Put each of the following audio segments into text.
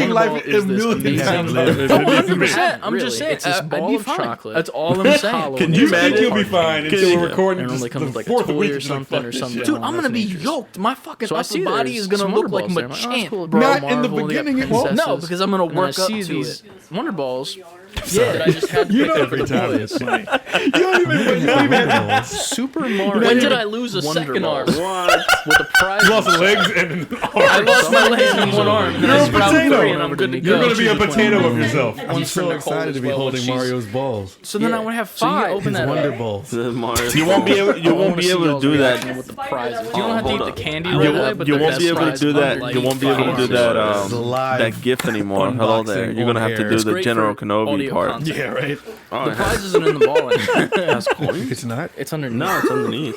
making life a million times harder. 100%. I'm Really, just saying. it's this I'd ball be of fine. chocolate. That's all I'm saying. Can you you imagine? think you'll be fine until we're recording And it only just comes the with like a fourth toy week? or It's like, something fuck or this something. shit. Dude, I'm gonna be That's yoked. My fucking So I upper see body there's is gonna some look Wonder like Balls there. I'm like, oh, that's Machamp, cool. bro. Not in the Marvel, they got beginning, it won't. No, princesses. because I'm gonna And then work I up see to these it. Wonder Balls. Yeah. That I just had to You pick know up for every time toys. it's funny. You don't even have Super Mario. When did I lose a Wonder second arm? Balls. With the prize. You lost legs and an arm. I lost my legs and one arm. And You're I a sprout potato. free and I'm good to You're go. going to be a potato of yourself. I'm so excited to be holding Mario's balls. So then I would have So you 5. open that up. balls. You won't be able. You won't be able to do that. With the prizes. You don't have to hold eat on. the candy You right won't, away, but you the won't best be able to prize do that. like You won't be able to do $5. that. Live That GIF anymore. Hello there. unboxing You're gonna on have to air. do It's the great General for Kenobi audio part. content. Yeah, right. Oh, The prize isn't in the ball anymore. that's coins. It's not. It's underneath. No, it's underneath.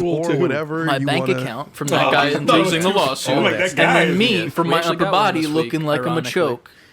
things or whatever My you bank wanna... account from that guy losing the lawsuit, like that and guy then me is- from We my actually upper got one body this week, looking like a ironically. machoke.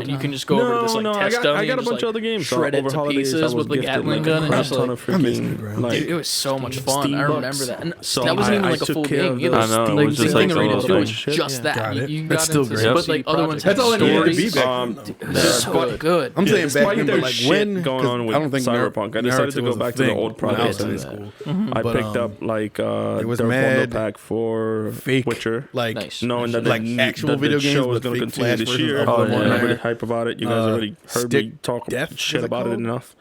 and you can just go over this like test dummy. I got a and bunch just, of other games. shred it to pieces with the Gatling gun and just ton like. of freaking like. Dude, it was so much fun. Steam I remember bucks. that. And So that wasn't even I like a took full care game of either. those I know, Like, it was the just thing like that we all did those do was things. just that. Got it. You That's got still into great. some, Yep. but like other ones That's had all it needed to be stories. back then. So good. I'm saying back Despite then, their but like shit when going on with I don't think Cyberpunk, I decided to go back to the old when I was projects in and school. I But, picked up like it was their mad bundle pack for fake Witcher. like Nice. Knowing that like actual video the games, show is but going to fake continue flash this versions year. of them on I'm there. really hype about it. You guys already heard me talk Death, shit was it about it called? enough.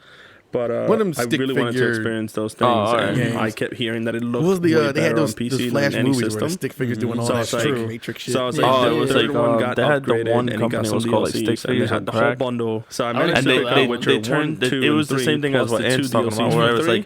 But One of them I stick really wanted to figure- experience those things, alright. and I kept hearing that it looked What was the way they had better those on PC flash than any movies where system. the stick figures doing all So that it's like- true Matrix shit. So it's Yeah. like Oh, the it was third like, one got they had the upgraded one and it company got some was called, like, DLCs, Stick and they Figures had on the whole crack. bundle. So I And managed And to they pick up Witcher turned 1, 2, it was the and same thing 3 as what plus the Ant's 2 talking about, where it was DLCs like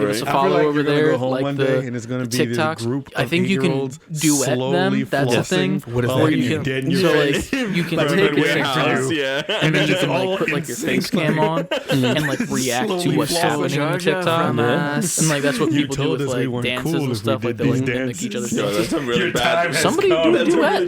give us a right? follow like over you're gonna there. go home Like one the day and it's gonna be this TikToks. group I of think you can 8-year-olds duet them. slowly That's a thing. flossing What is while that? you you're can- dead in your so face. like you can Like take a midway picture through. yeah. and then you just can all like put like your face insane. cam on and like react to Slowly what's flossing. happening in the TikTok. And like that's what You people do told with us we like weren't dances cool and if we stuff. Like did they like these mimic each other's dances. Yo, that's dances. some really Your bad. time has Somebody come. do a That's a duet. really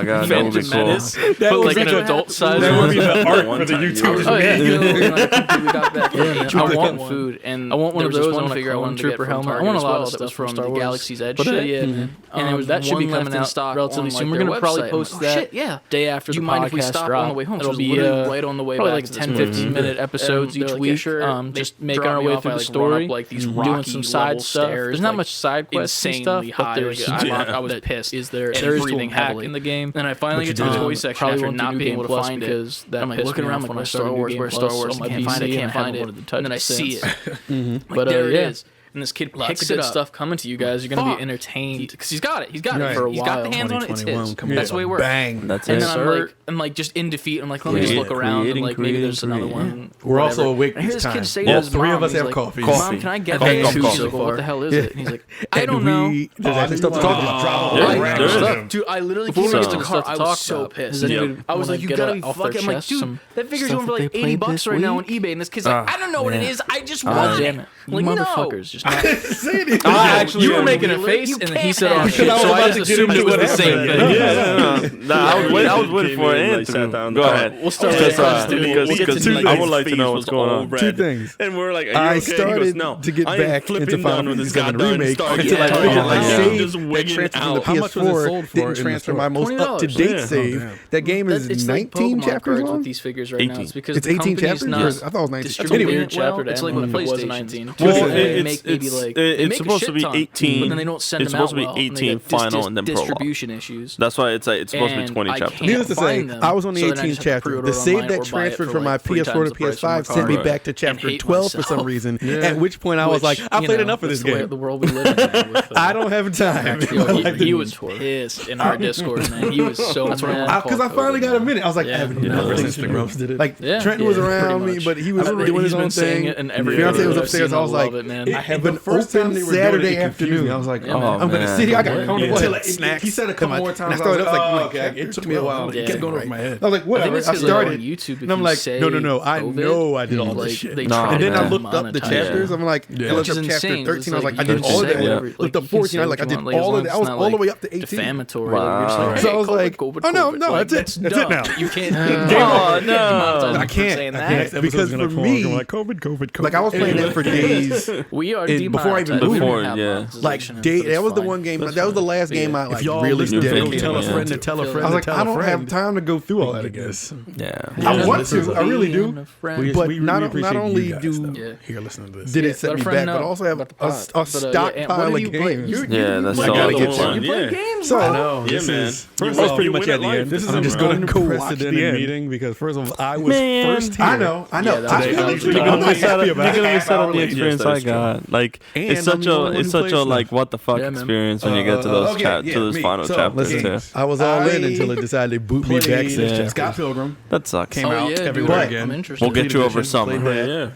my god, that would be Phantom cool. Menace, That but was like an such a- adult size That would one. be the art One for the time, YouTubers. Oh yeah, Yeah, I want one. food, and I want one there of was this those. I one want a figure I clone wanted to get trooper from helmet. I Target want a as lot well of that stuff was from Star the Wars. Galaxy's Edge But shit. yeah, And it was that should be one left coming in out stock relatively on, soon. like, We're their gonna probably website. I'm post like, oh, that shit, yeah. day after Do the you mind if we podcast stop drop. on the way home? It'll So be literally right on the way probably back like to this 10, movie. 15 minute episodes And each they're like, week. yeah, sure. They Just making drop our me way off through at, the like, story, run up, like, these doing rocky some side level stuff. stairs, There's not like, much side quests and stuff, insanely but high. there's Like, I was pissed. is there And there is breathing to unpack heavily. in the game. And I finally get to the toy section Probably after won't not do being able to Plus find it. because that I'm like pissed looking me around off like when I where's started Star Wars, New where's Game Star Plus Wars? on my Can't PC find it, and can't I haven't find it. wanted to touch And then I it see since. it. But There it yeah. is. and this kid picks it up. Stuff coming to you guys. You're gonna be entertained because he's got it. He's got it for a He's while. got the hands on it. It's his. That's the way it works. Bang. That's and it. then I'm like just in defeat. I'm like, let me just look around and like maybe there's another one. We're also awake and this here's time. kid say to his Three mom, of us he's have like, coffee. Mom, can I get that? She's like, well, what the hell is it? And he's like, I don't know. There's actually stuff to talk about. Dude, I literally came into the car. I was so pissed. I was like, you gotta be fucking. I'm like, dude, that figure's going for like $80 right now on eBay, and this kid's like, I don't know what it is. I just want it. Like, motherfuckers, just not. Actually, you were making a face, and he said, "Oh shit!" So I just assumed it was the same thing. Yeah, I was waiting for it. Go ahead. We'll start with because I would like to know what's going on. Two things. And we're like, I started to get back into Final Fantasy VII Remake until I figured my save that transferred from the PS4 didn't transfer my most up-to-date save. That game is 19 chapters long? With these figures right now. It's because it's 18 chapters? I thought it was 19. Anyway, chapter it's like when it was 19. It's supposed to be 18. But then they don't send it's them out supposed to be 18 well, final and then distribution prologue. Issues. That's why it's supposed to be 20 chapters. Needless to say, I was on the 18th chapter. The save that transferred from my PS4 to PS5 sent me back to chapter 12 for some reason. At which point I was like, I played enough of this game. The world we live in. I don't have time. He was pissed in our Discord, man. He was so mad. Because I finally got a minute. I was like, I haven't never since the roasted it. Like Trenton was around me, but he was doing his own thing. Fiance was upstairs. I was like, I have an open Saturday afternoon. I was like, I'm gonna sit here. I got snacks. He said a couple more times. I started like, it took me a while. It kept going over my head. I was like, whatever. I started YouTube, and I'm like, no. I know I did all this shit. And then I looked up the chapters. I'm like, I looked up chapter 13. I was like, I did all of that. Looked up 14. I was like, I did all of that. I was all the way up to 18. Defamatory. So I was like, oh no, that's it. That's it now. You can't. Oh no, I can't because for me, COVID. like I was playing it for days. We are before I even moved. Like that was the one game. That was the last game I like really did. Tell a friend to tell a friend. I was like, I don't have time to go through all that again. Yeah, I want to. I really do. But not only here, listen to this. Did it set me back, but also have a stockpile of games. Yeah, that's I all gotta I get get. to. You play games? So I know. this Yeah, is man. first pretty much at the end. This is I'm just going to go watch the unprecedented end. meeting because first of all, I was first here. I know. You're gonna miss out on the experience I got. Like it's such a like what the fuck experience when you get to those final chapters too. I was all in until it decided to boot me back to this chapter. Scott Pilgrim That sucks. came out everywhere again. We'll get you over summer.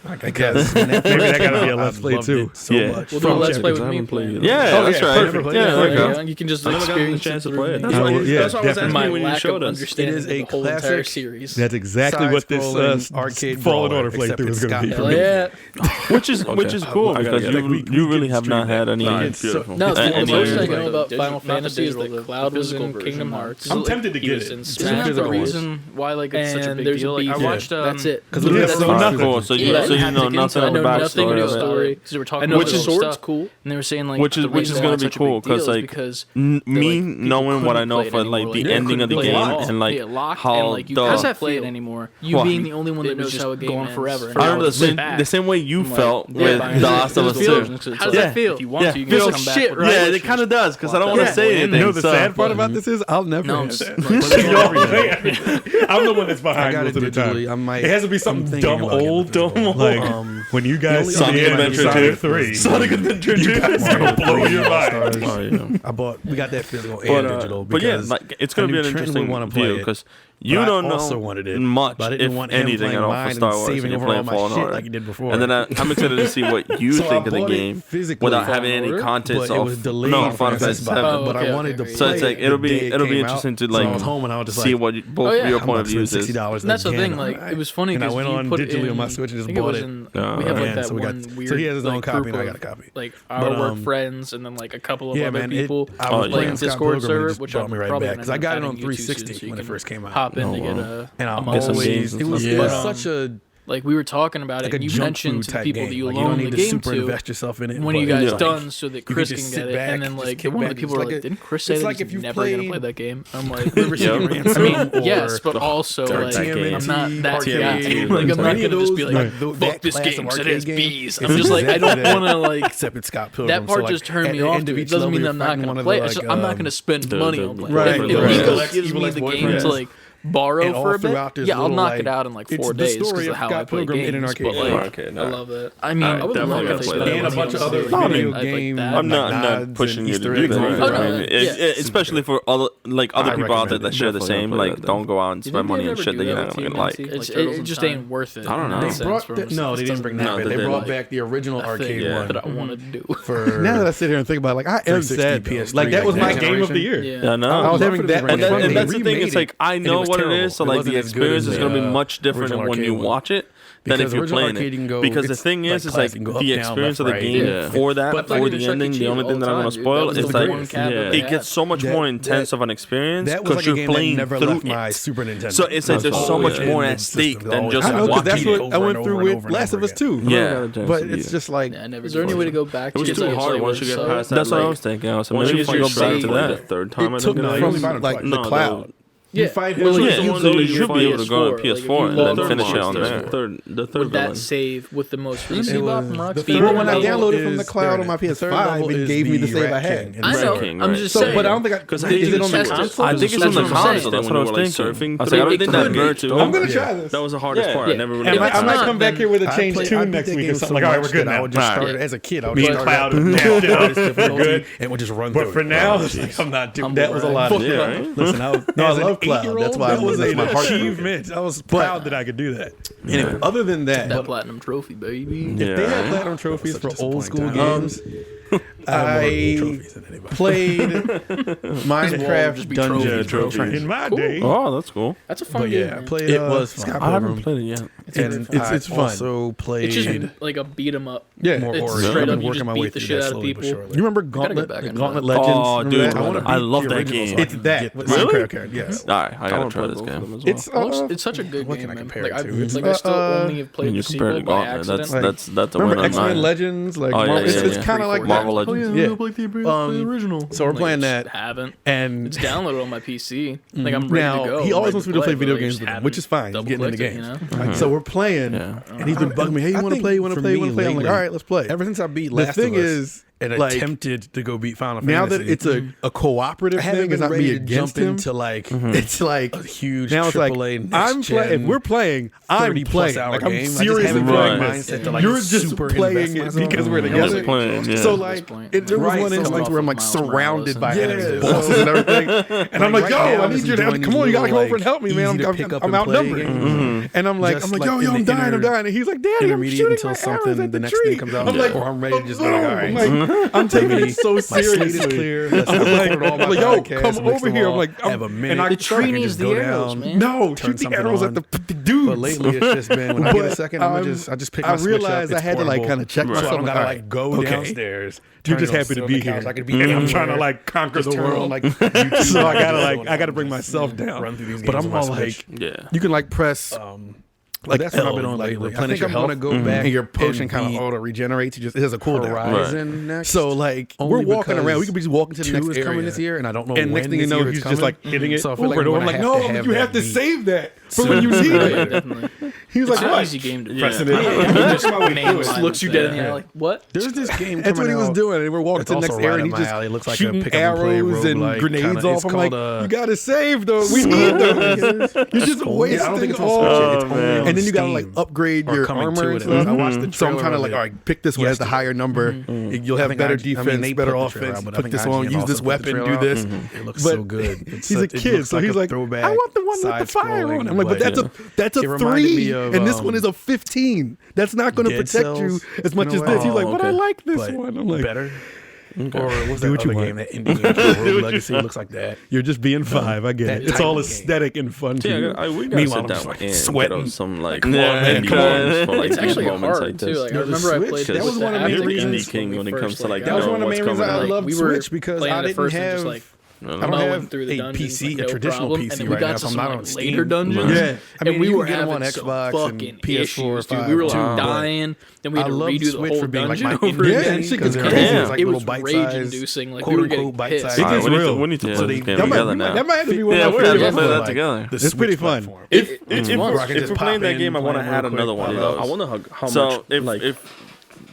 I guess maybe that gotta be a let's play too. Yeah. We'll do a let's play with me. Yeah, that's right. perfect. Yeah, there you go. You can just never gotten the experience chance to it play it. through That's why I was definitely. asking my when you lack showed of us. understanding of the whole entire series. That's exactly what this arcade Fallen brawler, Order playthrough is going to be for Hell me. yeah. Which is cool because you really have not had any. No, it's the most I know about Final Fantasy is that Cloud was in Kingdom Hearts. I'm tempted to get it. Isn't that the reason why like it's such a big deal? Like I watched. That's it. Because that's Cool. So you know nothing of the backstory. Because they were talking about the sword's cool, and they were saying like which is gonna be cool because like me knowing what I know for like the ending of the game and like how how's that play it anymore? You being the only one that knows how a game going ends. forever. I remember the same way you felt with The Last of Us 2. How does that feel? If you want to, you can just come back. Yeah, it kind of does because I don't want to say anything. You know the sad part about this is I'll never have that. I'm the one that's behind most of the time. It has to be something dumb old. Like when you guys see Sonic Adventure 2. Sonic Adventure 2. You guys gonna blow your mind. We got that physical and digital. But yeah, like it's gonna be an interesting view because you don't know much, if anything, at all for Star Wars, and you're playing Fallen Order. Like you did before. And then I'm excited to see what you think of the game without having any context of Final Fantasy 7. But I wanted to play. So it's like it'll be interesting to like see what both your point of view is. That's the thing. Like it was funny because I went on digitally on my Switch and just bought it. We have like that one weird. So he has his own copy and I got a copy. Like our work friends and then like a couple of other people. I was playing Discord server, which brought me right back because I got it on 360 when it first came out. Hop in to get a. And I'm always, it was such a Like we were talking about like it, and you mentioned to the people that you like loan the game to invest yourself in it. When are you guys done so that Chris can get it? And then like one of the people were like, "Didn't Chris say that he's never gonna play that game?" I'm like, I mean, yes, but also like I'm not that guy. Like I'm not gonna just be like, "Fuck this game, so it has bees." I'm just like I don't want to like. Except it's Scott Pilgrim. That part just turned me off. It doesn't mean I'm not gonna play it. I'm not gonna spend money on playing it. If Nico gives me the game to like borrow for a bit, I'll knock like, it out in like 4 days because of how I play games. But like, I love it. I mean, I would love if they spent and a bunch of other video game. I'm not pushing you to do that. Especially for other people out there that share the same. Like, don't go out and spend money on shit that you're not gonna like. It just ain't worth it. I don't know. They didn't bring that back. They brought back the original arcade one that I wanted to do. Now that I sit here and think about it, like, I am sad. Like, that was my game of the year. Yeah, I know. I was having that much fun. And that's the thing. It's like, I know what it is, so like the experience is going to be much different when you watch it than if you're playing it. Because the thing is like the experience of the game for the ending, the only thing that I'm going to spoil is like it gets so much more intense of an experience because you're playing through my Super Nintendo. So it's like there's so much more at stake than just watching it. That's what I went through with Last of Us 2. Yeah, but it's just like, is there any way to go back to it? Was too hard once you get past that. That's what I was thinking. So maybe if you go back to that the third time, it took me from like the cloud. You fight him. You should be able to go on PS4 and then finish it on there. The third with that save with the most recent when I downloaded from the cloud on my PS5, it gave me the save I had. I know. I'm just saying. But I don't think is it on the console? I think it's on the console. That's what I was thinking. I don't think that hurt too. I'm gonna try this. That was the hardest part. I never really. I might come back here with a changed tune next week or something. Like, all right, we're good now. I would just start as a kid. Me and Cloud good, and we'll just run through. But for now, I'm not doing. That was a lot. Listen, I love Cloud. That's why was an achievement. I was proud that I could do that. Anyway, other than that platinum trophy, baby. If they had platinum trophies for old school games, I played Minecraft Dungeon Trophy in my day. Oh, that's cool. That's a fun game. I played. It was fun. I haven't played it yet. And it's fun. Also played. It's just like a beat 'em up. Yeah, it's straight up. You just beat the shit out of people. You remember Gauntlet Legends? Oh, dude, I love that game. It's that with Minecraft characters. Yes. All right, I gotta try this game. It's such a good game. What can I compare it to? I still only have played the sequel by accident. That's a win remember on X-Men mine. Legends? Like it's kind of like Marvel Legends. The original. So we're playing that. Haven't. And it's downloaded on my PC. Like I'm ready to go. He always wants me to play video games with him, which is fine. He's getting into games. So we're playing, and he's been bugging me. Hey, you want to play? You want to play? You want to play? I'm like, all right, let's play. Ever since I beat Last of Us. The thing is, and attempted to go beat Final Fantasy. Now that it's a cooperative thing, it's not me against him. Into like it's like a huge now it's like AAA I'm playing. If we're playing, I'm playing. Like I'm seriously playing this. You're just playing it because we're together. So like there was one instance where I'm like surrounded by enemies, bosses and everything, and I'm like, yo, I need you to come on, you gotta come over and help me, man. I'm outnumbered, and I'm like, yo, I'm dying, and he's like, Daddy, I'm shooting my arrows at the tree. I'm like, or I'm ready to just be like, all right. I'm taking it so seriously. I'm like, yo, come over here. I'm like, the tree needs the arrows, man. No, shoot the arrows at the dudes. But lately, it's just been when I get a second, I just pick my Switch up. I realized I had to like kind of check myself. So I gotta like go downstairs. You're just happy to be here. And I'm trying to like conquer the world. So I gotta bring myself down. But I'm all like, you can like press. Like that's what I've been on lately. I think I'm gonna go back, and your potion kind of auto regenerates. It has a cooldown. Horizon next. So like we're walking around. We could be just walking to the next area. Coming this year, and I don't know. And next thing you know, he's just like hitting it over and over. I'm like, no, you have to save that for when you need it. He's like, it's an easy game to press it. He just looks you dead in the eye like, what? There's this game. That's what he was doing. And we're walking to the next area, and he's just shooting arrows and grenades off. I'm like, you gotta save those. We need those. You're just wasting all. And then you gotta like upgrade your armor and stuff. So I'm trying to like, all right, pick this one as the higher number. You'll have better defense, better offense. Put this on, use this weapon, do this. It looks so good. He's a kid, so he's like, I want the one with the fire on. I'm like, but that's a 3, and this one is a 15. That's not going to protect you as much as this. He's like, but I like this one. I'm like, better. Okay. Or what's that other game, that indie game, Rogue Legacy, looks like that? You're just being 5, I get it. It's all aesthetic and fun to you. We gotta sit down and sweating some like come on. It's actually hard too. Like I remember I played that was one of the main reasons indie king when it comes to like that was one of the main reasons I loved Switch because I didn't have I don't have through the PC, a traditional PC right now, so I'm not on Steam. Later dungeons. Yeah, I mean, we were having on Xbox and PS4, dude. We were like dying. Then we had to redo the whole dungeon over again. Yeah, because it was rage-inducing. Like we were getting pissed. It gets real. We need to play this game together now. That might have to be one of my favorite. Play that together. It's pretty fun. If we're playing that game, I want to add another one of those. I wonder how much. So if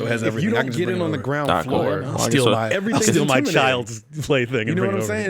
So it has if everything. you don't get in on the ground floor, steal my child's plaything. You know what I'm saying?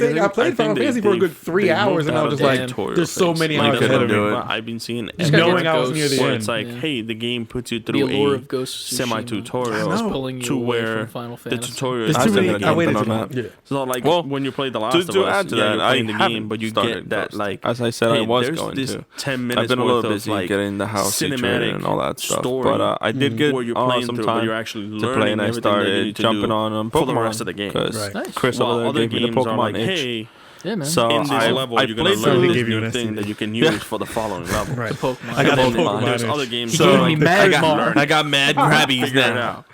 thing. I played Final Fantasy for a good 3 hours, and I was just like, "There's so many hours ahead of me." I've been seeing knowing I was near the end. It's like, hey, the game puts you through a semi-tutorial to where the tutorial is I waited too long. So like when you play The Last of Us, you're playing the game, but you get that like, as I said, I was going to 10 minutes. I've been a little busy getting the house situated and all that stuff, but I did get some time to play, and I started jumping on Pokemon for the rest of the game. Because Chris over there gave me the Pokemon itch. Yeah, man. So in this level, you're gonna learn this new thing that you can use for the following level. Right. Pokemon. I got Pokemon. There's other games. So I got mad grabbies now.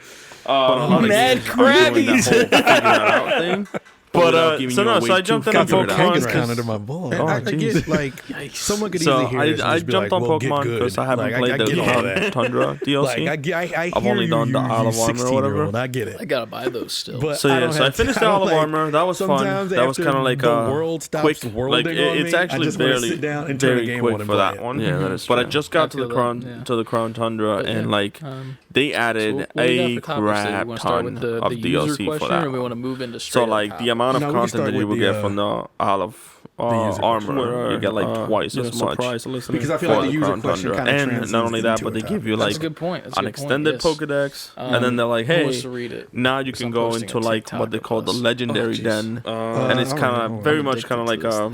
Mad grabbies. But so I jumped in on Pokemon. Counted in my ball. I get like someone could easily hear this. I jumped on Pokemon because I haven't played the Tundra DLC. I've only done the Isle of Armor or whatever. I get it. I gotta buy those still. So I finished the Isle of Armor. That was fun. That was kind of like a quick. Like it's actually very quick for that one. Yeah, that is. But I just got to the Crown Tundra, and like they added a crap ton of DLC for that. We want to move into So like the amount amount of content that you will get from the Olive armor, you get like twice as much. Because I feel like the user question kind of translates. And not only that, but they give you like an extended Pokedex, and then they're like, hey, now you can go into like what they call the legendary den, and it's kind of very much kind of like a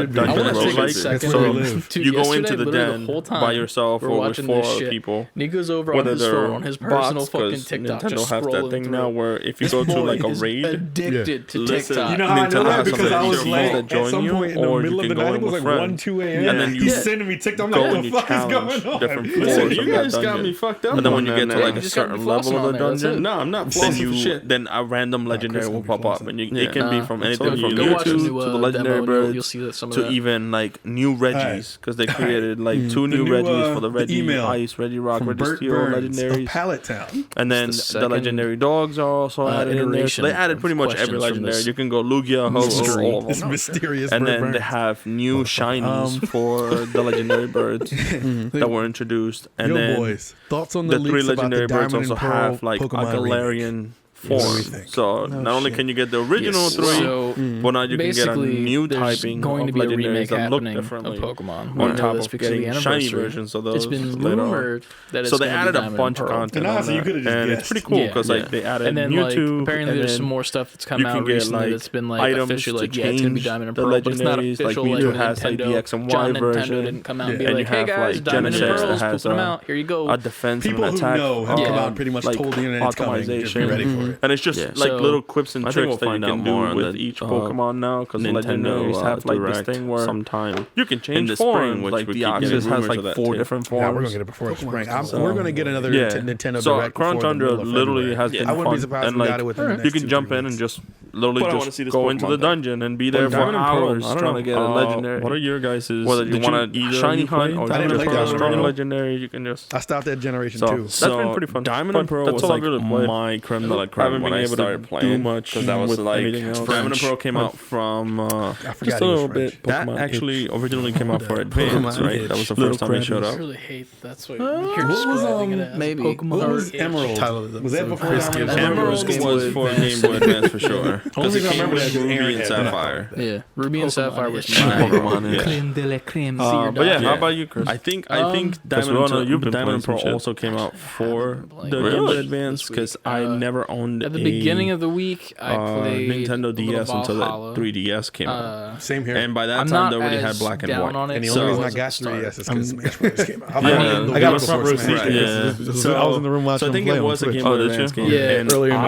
dungeon roguelike. So you go into the den by yourself or with 4 other people. Nico's over on his phone on his personal fucking TikTok. Nintendo has that thing now where if you go to like a raid, addicted to TikTok. You know how I know that? Because I was like, at some point in the middle of the night, it was like 1, 2 a.m. And then you he's sending me TikTok. I'm like, what the fuck is going on? Different floors. You guys got me fucked up. And then when you get to like a certain level of the dungeon, no, I'm not flossing. Then a random legendary will pop up, and it can be from anything from Go watch Mewtwo to the legendary birds to even like new Reggies, because they created like 2 new Reggies for the Reggie Ice, Reggie Rock, Reggie Steel legendaries. Pallet Town. And then the legendary dogs are also added in there. So they added pretty much every legendary. You can go Lugia, Ho-Oh, all of them. Mysterious. And then they have new shinies for the legendary birds that were introduced. And then thoughts on the 3 legendary birds also have like a Galarian form. So not only can you get the original 3, but now you can get a new typing going of to be a legendaries remake that look happening differently of Pokemon. on top of getting shiny versions of those. It's been later on. rumored that it's so they added a bunch of content on that, and it's pretty cool because like they added and then Mewtwo, like apparently there's some more stuff that's come out recently that's been like officially like it's gonna be Diamond and Pearl, but it's not official. Like Mewtwo has like the X and Y version, didn't come out and be like, hey guys, Diamond and Pearl, pooping them out. Here you go. A defense and an attack. People who know have come out pretty much told the internet it's coming. Just be ready for it. And it's just like little quips and tricks that you can do with each Pokemon now, because legendaries have like this thing where you can change form. Like the Oxus has like 4 different forms. Yeah, we're gonna get it before spring. We're gonna get another Nintendo Direct. So Crown Tundra literally has been I wouldn't be fun, surprised and if we got it within the like next you can jump in and just literally just go into the dungeon and be there for hours trying to get a legendary. What are your guys'? Whether you want a shiny hunt or a strong legendary, you can just. I stopped at Generation 2. That's been pretty fun. Diamond and Pearl was like my creme de la creme. I haven't been able to do much because that was like Diamond and Pearl came out from just a little bit. That actually originally came out for Advance, right? That was the first time it showed up. I really hate that's what you're describing it as. Maybe Pokemon. What was Emerald? Was that before Emerald was for Game Boy Advance for sure. Only thing I remember is Ruby and Sapphire. Yeah, Ruby and Sapphire was my Pokemon. Creme de la creme. But yeah, how about you, Chris? I think Diamond and Pearl also came out for the Game Boy Advance because I never owned at the beginning of the week. I played Nintendo DS until the 3DS came out. Same here. And by that time, they already had black and white. And the only reason I got 3DS is because Smash Bros. came out. I got a front row seat. So I was in the room watching. So I think it was a Game Boy Advance game. Yeah, earlier in the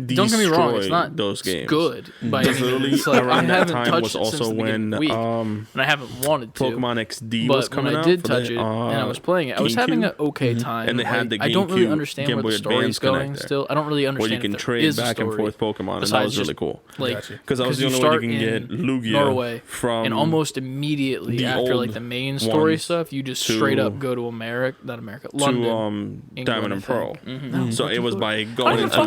week. Don't get me wrong, it's not those games. Good. By literally around that time was also when and I haven't wanted to. Pokemon XD was coming out. But when I did touch it and I was playing it, I was having an okay time. And they had the I don't really understand where the story's going still. I don't really understand where you can trade back and forth Pokemon, and that was really cool. Because that was the only way you can get Lugia Norway from and almost immediately after like the main story stuff, you just straight up go to London, to Diamond and Pearl. So it was by going into I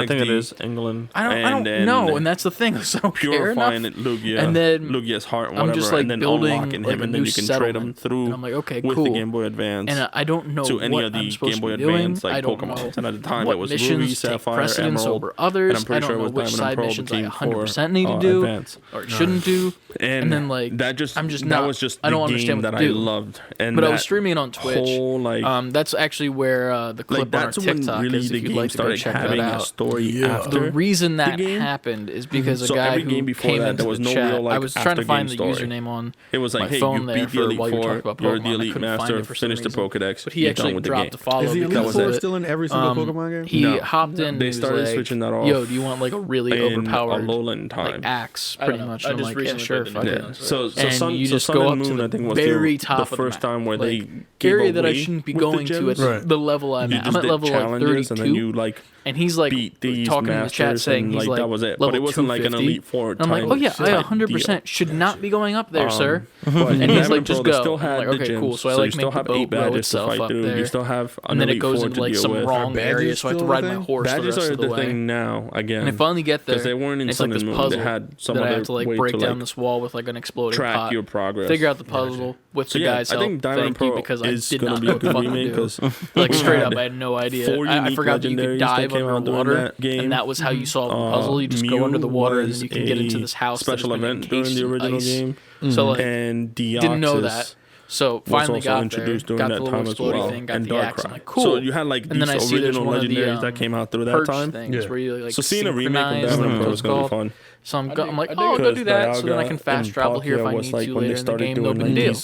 think it is England. I don't know, and that's the thing. So purifying Lugia, and then Lugia's heart, and I'm whatever, just like and then building unlocking him, and then you can trade him through. And I'm like, okay, with cool. the Game Boy Advance, and I don't know to any of the Game Boy Advance like Pokemon. And at the time, it was Ruby, Sapphire, Emerald, over others. and I'm pretty sure it was which Diamond side and Pearl missions I became 100% need to do Advance. or shouldn't do. And then like that just I'm just that not. was just I don't the understand game what that to I do. loved. And but I was streaming it on Twitch. Whole, like, that's actually where the clip on our TikTok is. If you'd like to go check that out. Story after the reason that happened is because a guy who came into the chat. I was trying to find the username on my phone there for while you were talking about Pokemon. You're the Elite Master. Finish the Pokedex. But he actually dropped the follow. Is the Elite Four still in every single Pokemon game? He hopped in. They started switching that off. Yo, do you want like a really overpowered Alolan time axe? Pretty much. I'm like, yeah, sure, fuck it. So you just go up to the very top the first time where they area that I shouldn't be going to at the level I'm at. I'm at level like 32. And then you like. And he's like talking in the chat saying he's like that was it. But it wasn't like an Elite Four. And I'm like, oh yeah, I 100% should not be going up there, sir. And he's like, just go. I'm like, okay, cool. So I like make the boat row itself up there. You still have and then it goes into like some wrong area, so I have to ride my horse the rest of the way. Now again, and I finally get there. Because they weren't in it's like this puzzle that that I have to like break down this wall with like an exploding pot. Track your progress. Figure out the puzzle. with the guy's help. Thank you, because I did not know what the fuck to do. Like straight up, I had no idea. I forgot that you could dive underwater, and that was how you solve the puzzle. You just go under the water, and then you can get into this house. Special event during the original game. So like, and didn't know that. So finally got there, got the little exploding thing, got the axe. I'm like, cool. So you had like these original legendaries that came out through that time. Where you like so seeing a remake of Diamond Pro is gonna be fun. So I'm like, oh, I'll go do that. So then I can fast travel here if I need to later in the game. No big deal.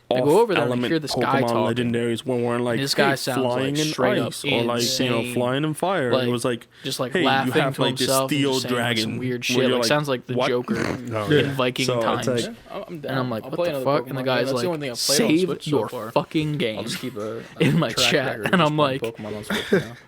I go over there and I hear this guy talking. Legendaries when we're like, this guy sounds flying like in straight ice up or like flying in fire. It was like just like hey, laughing you have to like himself, this steel and saying, dragon, some weird shit. Like sounds like the Joker in Viking times. And I'm like, what the fuck? And the guy's like, save your fucking game in my chat. And I'm like,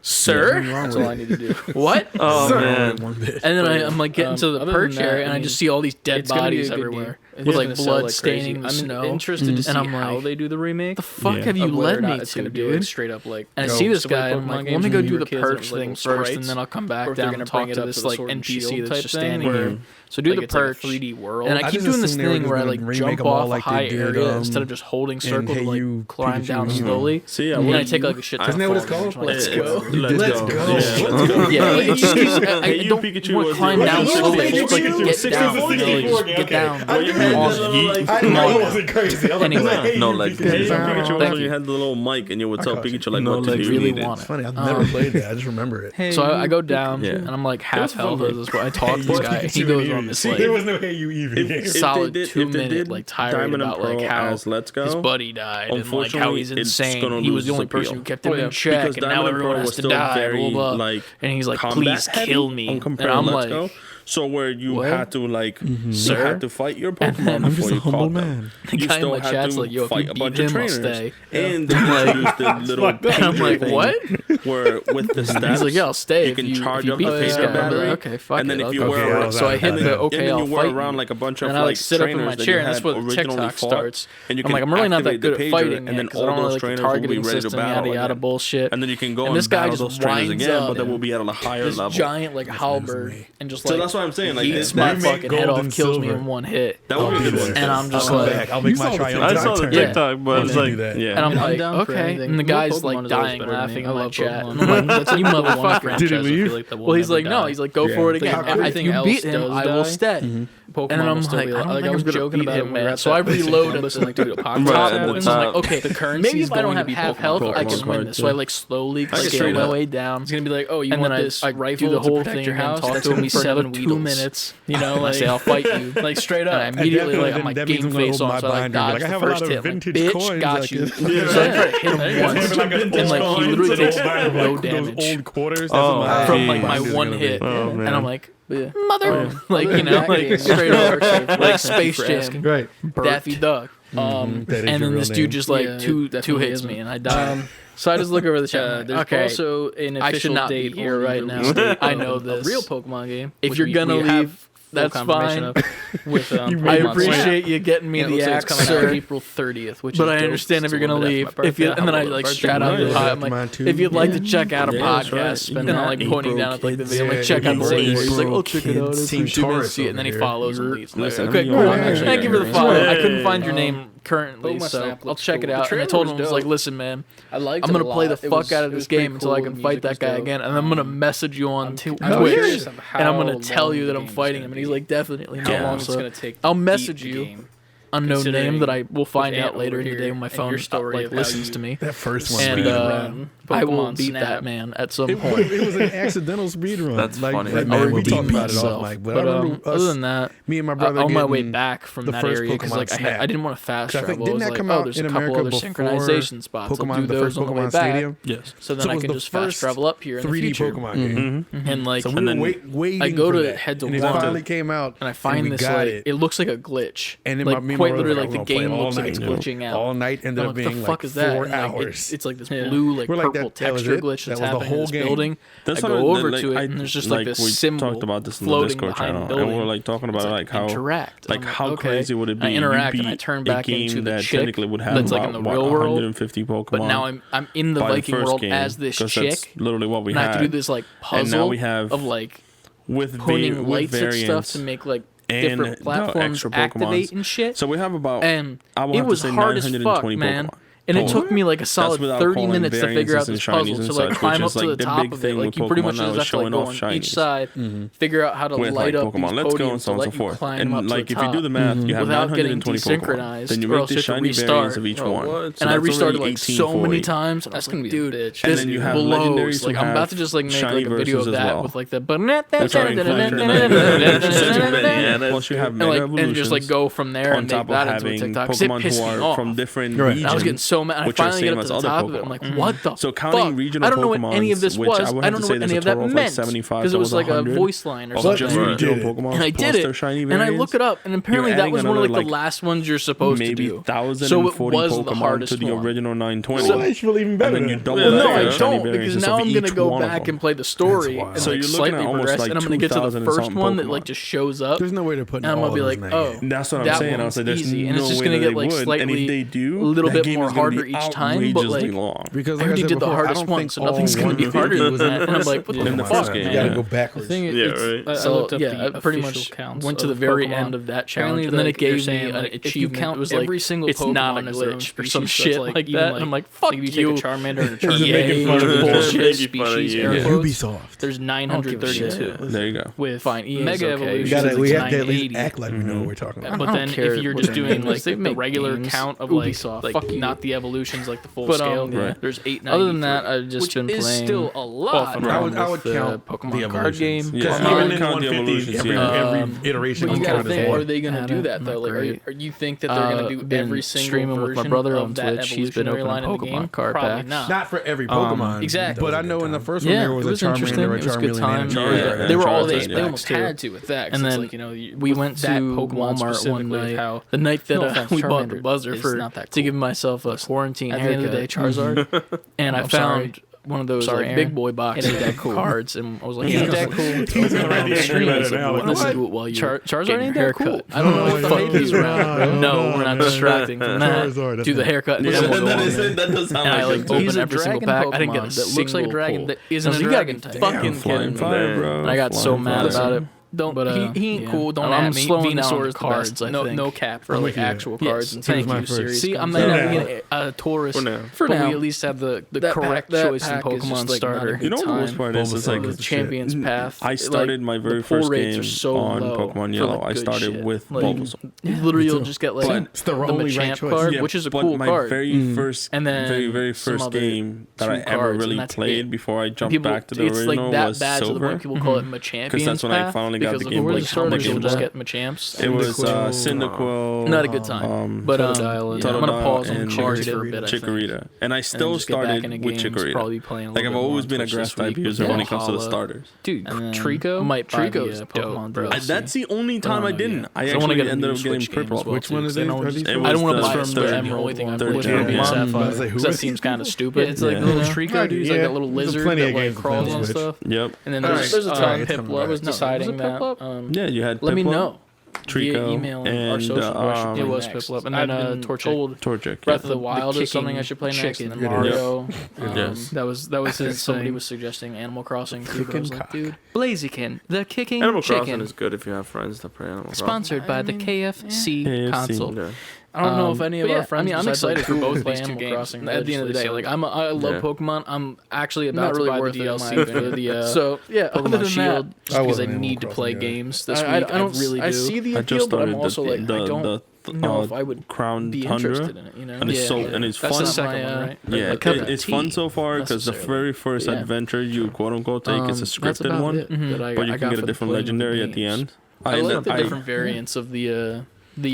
sir, that's all I need to do. What? Oh man. And then I'm like getting to the perch area, and I just see all these dead bodies everywhere. With like blood staining the snow. I'm interested to see how they do the remake. The fuck have you led me to, dude? Straight up like. And I see this guy, and I'm like, let me go do the perch thing first, and then I'll come back down and talk to this like NPC that's just standing here. So do the perch, 3D world. and I keep doing this thing where I like jump off a high area instead of just holding circle to like climb down slowly. See, and I take like a shit ton. Isn't that what it's called? Let's go. Yeah, I don't want to climb down slowly. Just like get down, get down. I know it wasn't crazy. Anyway, no legs. Pikachu you had the little mic and you would tell Pikachu like what to do. Really want it. Funny, I've never played that. I just remember it. So I go down and I'm like half health. I talk to this guy. He goes on this like there was no Hey You even solid 2-minute like tirade about like how Let's Go, his buddy died and like how he's insane. He was the only person who kept him in check, and now everyone has to die. Blah, blah. And he's like, please kill me. And I'm like. So where you had to like, you had to fight your Pokemon I'm before just a you humble caught man. them. The guy in my chat's like, yo, if you beat him, I'll stay. And then you use the little and I'm like, what? Where with the steps, he's like, yeah, I'll stay. You can charge if up beat the this paper guy. battery. Okay, fuck and then it. if you were around, so I hit the okay, I'll fight around like a bunch of and I like sit up in my chair, and that's where the TikTok starts. I'm like, I'm really not that good at fighting, and then all those trainers will be ready to battle. Yada yada bullshit. And then you can go and this guy battle those trainers again, but then we'll be at a higher level. This giant like halberd and just like. So that's what I'm saying. Like eats my fucking head off, kills me in one hit. That would be a good one. And I'm just like, I'll make my triumph. I saw the TikTok, but it's like, and I'm like, okay. And the guy's like dying laughing in my chat. And I'm like, that's you motherfucker. Did he leave? Well, he's like, no. He's like, go for it again. If you beat him, I will stay. Pokemon and I'm like, I was joking about it, man. So I reload at the like, dude, top happens. I'm like, okay, maybe if I don't have half health, I can win this. So I like slowly skate my way down. It's gonna be like, oh, you want this rifle do the whole to protect thing your house? Talk to me for another 2 minutes. You know, like I say, I'll fight you. Like straight up. And I immediately like I'm like game face on, so I like dodge the first hit. Like, bitch, got you. So I try to hit him once, and like he literally takes no damage from like my one hit, and I'm like. Mother, like you know, like straight up, like Space Jam, right? Daffy Duck. And then this dude just like two hits me, and I die. So I just look over the chat. There's also an official date here right now. I know this. A real Pokemon game. If you're gonna leave. That's fine. With, I appreciate you getting me the axe, coming out April 30th, which but is I understand if you're gonna leave. If you and then I like strat out the pod. I'm like, if you'd like to check out a podcast, and I'm like pointing down at like the video, like check out the link. He's like, oh, check it out. See it, and then he follows and leaves. Okay, cool. Thank you for the follow. I couldn't find your name currently, so I'll check it out. And I told him, I was like, listen, man, I'm gonna play the fuck out of this game until I can fight that guy again, and I'm gonna message you on Twitch, and I'm gonna tell you that I'm fighting him. And he's like, definitely not long. So I'll message you. Unknown name that I will find out later in the day when my phone like listens to me. That first one, and I will beat that man at some point. It was an accidental speed run. That's funny. We talked about it off mic, but I remember other than that, me and my brother on my way back from that area because like I didn't want to fast travel. Didn't that come out there's in a couple America other synchronization spots. I'll do those on the way back. Yes. So then I can just fast travel up here in the 3D future. Pokemon game. And like, so we were waiting. I go to head to one. It finally came out, and I find this like it looks like a glitch. And like quite literally like the game looks like it's glitching out. All night ended up being like 4 hours. It's like this blue, like purple texture glitch that's happening in this building. I go over to it, and there's just like this symbol talked about this in the Discord channel, and we're like talking about like how crazy would it be? I interact and I turn back into the chick that's like in the real world. 150 Pokemon. But now I'm in the Viking world as this chick. Literally what we had. And I have to do this like puzzle of like with putting lights and variants. stuff to make like different platforms activate and shit. So we have about, and it was hard as fuck, man. And it took me like a solid 30 minutes to figure out this puzzle, to like climb up to the top of it. Like you pretty much just have to like go on each side, figure out how to light up these podiums to let you climb up to the top. Like if you do the math, you have without getting 920 desynchronized, then you or make the shiny variants of each one. And I restarted like so many times, and I was like, dude, this blows. Like I'm about to just like make like a video of that with like the and just like go from there and make that into a TikTok. It pissed me off. From different regions. I was getting so mad. I finally get up to the top of it. I'm like, what the fuck? I don't know what any of this was. I don't know what any of that meant. Because it was like a voice line or something. And I did it. And I look it up. And apparently that was one of like the last ones you're supposed to do. So it was the hardest one. To the original 920. So I feel even better. No, I don't. Because now I'm going to go back and play the story and like slightly progress. And I'm going to get to the first one that like just shows up. There's no way to put. And I'm going to be like, oh, that's what I'm saying. I was like, there's easy. And it's just going to get like slightly a little bit more harder each time. But like, because I already did the hardest one, so nothing's going to be harder than that. And I'm like, what the fuck? You gotta go backwards. So yeah, I pretty much went to the very end of that challenge, and then it gave me an achievement. It was like, it's not a glitch or some shit like that. And I'm like, fuck you. Take a Charmander and a Charmander. Bullshit species. Ubisoft. There's 932. There you go. With Mega Evolution. We have to at least act like we know what we're talking about. But then if you're just doing like the regular count of like not the evolutions, like the full scale, there's 890. Other than that, I've just been playing. Is still a lot. I would count Pokemon card game. Yeah, I would count the evolutions. Every iteration. But you gotta think, are they gonna do that though? Like, are you think that they're gonna do every single streaming with my brother on Twitch? He's been opening Pokemon card packs. Not for every Pokemon. Exactly. But I know in the first one there was a Charmander, a Charmeleon, and a Charizard. They were all these they almost had to with that. And then we went to Walmart one night. The night that we bought the buzzer to give myself a quarantine haircut. At the end of the day, Charizard. And I found one of those big boy boxes cards, and I was like, ain't that cool? He's already streaming now. Let's do it while you Charizard ain't that cool. I don't know what the fuck these around. No, we're not distracting from that. Do the haircut. That does sound like I like opened every single pack. I didn't get a single looks like a dragon that isn't a dragon type. Fucking kidding me. And I got so mad about it. He ain't cool. Don't I'm at me. slowing Venusaur's down cards. I think. No cap for like actual cards. And thank you, series. See, I'm not even a tourist. For now, we at least have the correct choice in Pokemon starter. You know what the worst part is? It's like the Champion's Path. I started my very first game on Pokemon Yellow. I started with Bulbasaur. Literally, you'll just get like the Machamp card, which is a cool card. My very first, very first game that I ever really played before I jumped back to the original was Silver. People call it Machampion's Path. Because that's when I finally got the game. Starters will just get Machamps. It was Cyndaquil. Not a good time. But I'm gonna pause on cards for a bit. Chikorita, and I still started with Chikorita. Like I've always been a grass type user when it comes to the starters. Dude, Trico is a Pokemon, bro. That's the only time I didn't. I actually ended up getting purple. Which one is it? I don't want to buy the Emerald thing. I'm going to be Sapphire because that seems kind of stupid. It's like little Trico dudes, like that little lizard that like crawls and stuff. Yep. And then there's a ton. Piplup. I was deciding that. Yeah, you had Piplup. Let me know. Trico, email and our social it was Piplup, and then Torchic. Breath of the Wild is something I should play next, and then Mario. Yes. That was his. Somebody was suggesting Animal Crossing too. But I was like, dude, Blaziken, the kicking Animal chicken. Crossing is good if you have friends that play Animal Crossing. Sponsored by the KFC console. Yeah. I don't know if any of our friends. I'm excited for both these two games. At the end of the day, like I love Pokemon. I'm actually about to buy the DLC for the so yeah. Pokemon Shield, just because I need to play games this week. I really do. I see the appeal, but I'm also like I don't know if I would be interested in it. You know, and it's fun. That's the second one, right? Yeah, it's fun so far because the very first adventure you quote unquote take is a scripted one, but you can get a different legendary at the end. I like the different variants of the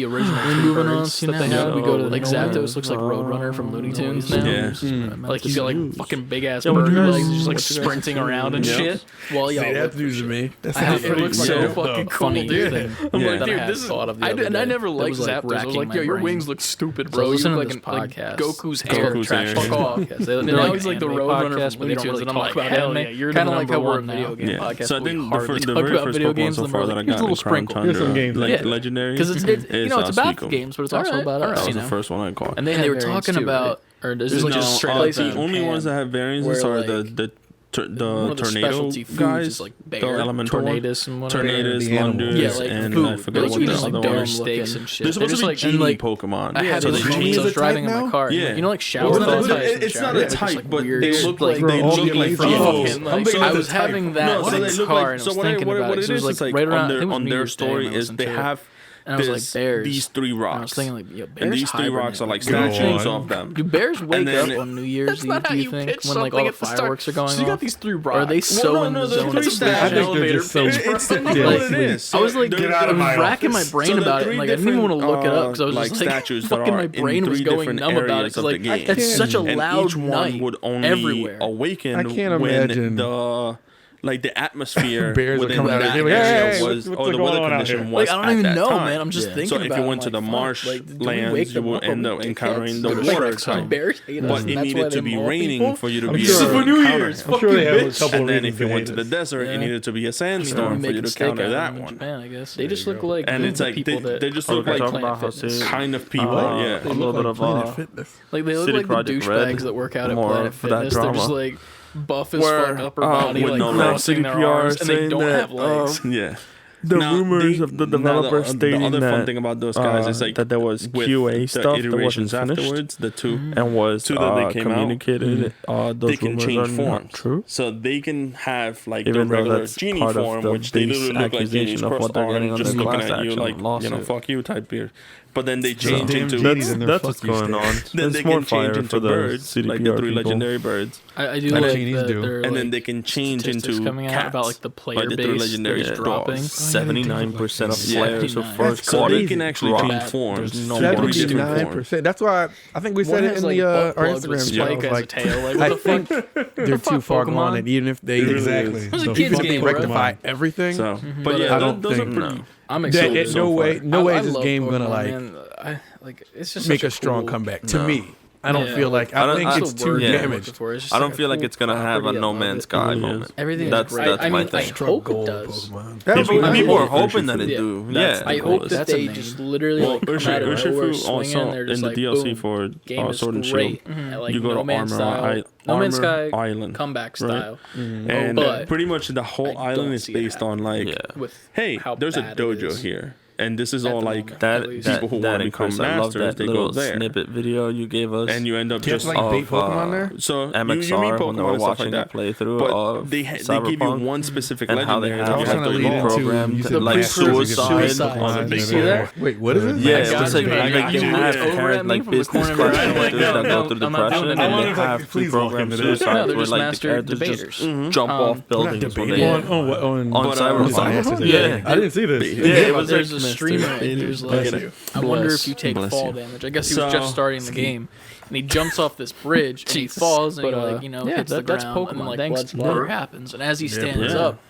original two birds that they have. We go to like Zapdos looks like Roadrunner from Looney Tunes now. Yeah. Like he's got like fucking big ass bird legs, just like sprinting around and shit. Well, y'all that dude's me. It looks so fucking funny, dude. I'm like, dude, this is. And I never liked Zapdos. I was like, yo, your wings look stupid, bro. You look like Goku's hair. Fuck off. They're always like the Roadrunner from Looney Tunes, and I'm like, hell yeah, you're kind of like how we're a video game podcast. So I think the very first Pokemon so far that I got in Crown Tundra, like legendary, because it's it's about the games, but it's also about us. That was the first one I caught. And they were talking about, or there's like just the only ones that have variants are the tornado specialty foods guys, is like bear, the elemental tornadoes and whatever. Tornadoes, Lunders, and I forget what the other one is. Steaks and shit. They're supposed to be genie Pokemon. I had those moments I was driving in my car. Yeah. You know, like shower. It's not a type, but they look like I was having that in the car and I was thinking about it. So it was like right around on their story is they have. And I was like, bears. These 3 rocks. And I was thinking, like, yo, bears. And these 3 rocks are like statues of them. Do bears wake up on New Year's Eve, do you think? When, like, all the fireworks are going off? So you got these 3 rocks. Or are they so in the zone? It's what it is. I was like, I was racking my brain about it. And, like, I didn't even want to look it up because I was just like, fucking my brain was going numb about it. Because, like, that's such a loud night everywhere. Awaken I can't imagine the... Like the atmosphere bears within that area was, or the weather condition was. Like, I don't even know, time. man. I'm just thinking so about it. So if you went to the marshlands, you would end up encountering the water type. But it needed to be raining for you to be able to encounter it. I'm sure they have a couple. And then if you went to the desert, it needed to be a sandstorm for you to counter that one. I guess they just look like and it's like they just look like kind of people. Yeah, a little bit of like they look like the douchebags that work out at Planet Fitness. They're just like buff as fuck upper body, like crossing their arms, and they don't have legs. Yeah. The rumors of the developers stating the other fun thing about those guys is like that there was QA stuff that wasn't finished afterwards. The 2 and was 2 that they came communicated. Those they can change forms. True. So they can have like even the regular genie form, which they literally look like genies crossed arms, just looking at you like fuck you type beard. But then they change into that's what's going on. Then they can change into birds, like the 3 legendary birds. I do like that. And then they can change into coming out about like the player base. The 3 legendaries dropping. 79% of players are first. So they can actually change forms. 79%. That's why I think we said it in the our Instagram channel. Like, I think they're too far gone, and even if they exactly, so people can rectify everything. But yeah, I don't think. I'm excited. No way is this game gonna it's just make a strong comeback to me. I don't feel like I think it's too damaged. I don't feel like it's gonna have a No Man's Sky moment. Everything that's my thing. I hope it does. People are hoping that it do. Yeah, I hope that they just literally like come out of nowhere swinging. They're just like, DLC for Sword and Shield. You go to No Man's Sky Island comeback style, and pretty much the whole island is based on like, hey, there's a dojo here. And this is all like people who want to become masters. They go there. Snippet video you gave us, and you end up just like bait Pokemon there. So MXR when they were watching that playthrough of they give you one specific legendary that you have to reprogram to like suicide. You see that? Wait, what is it? Yeah, it's just like you have like business characters that go through depression and they have pre-programmed suicide where like the characters just jump off buildings on Cyberpunk. Yeah, I didn't see this. Yeah, but there's a streamer and he was like, I wonder if you take fall damage. I guess he was just starting the game. And he jumps off this bridge and he falls and he hits the ground. Pokemon. And like blood happens. And as he stands up,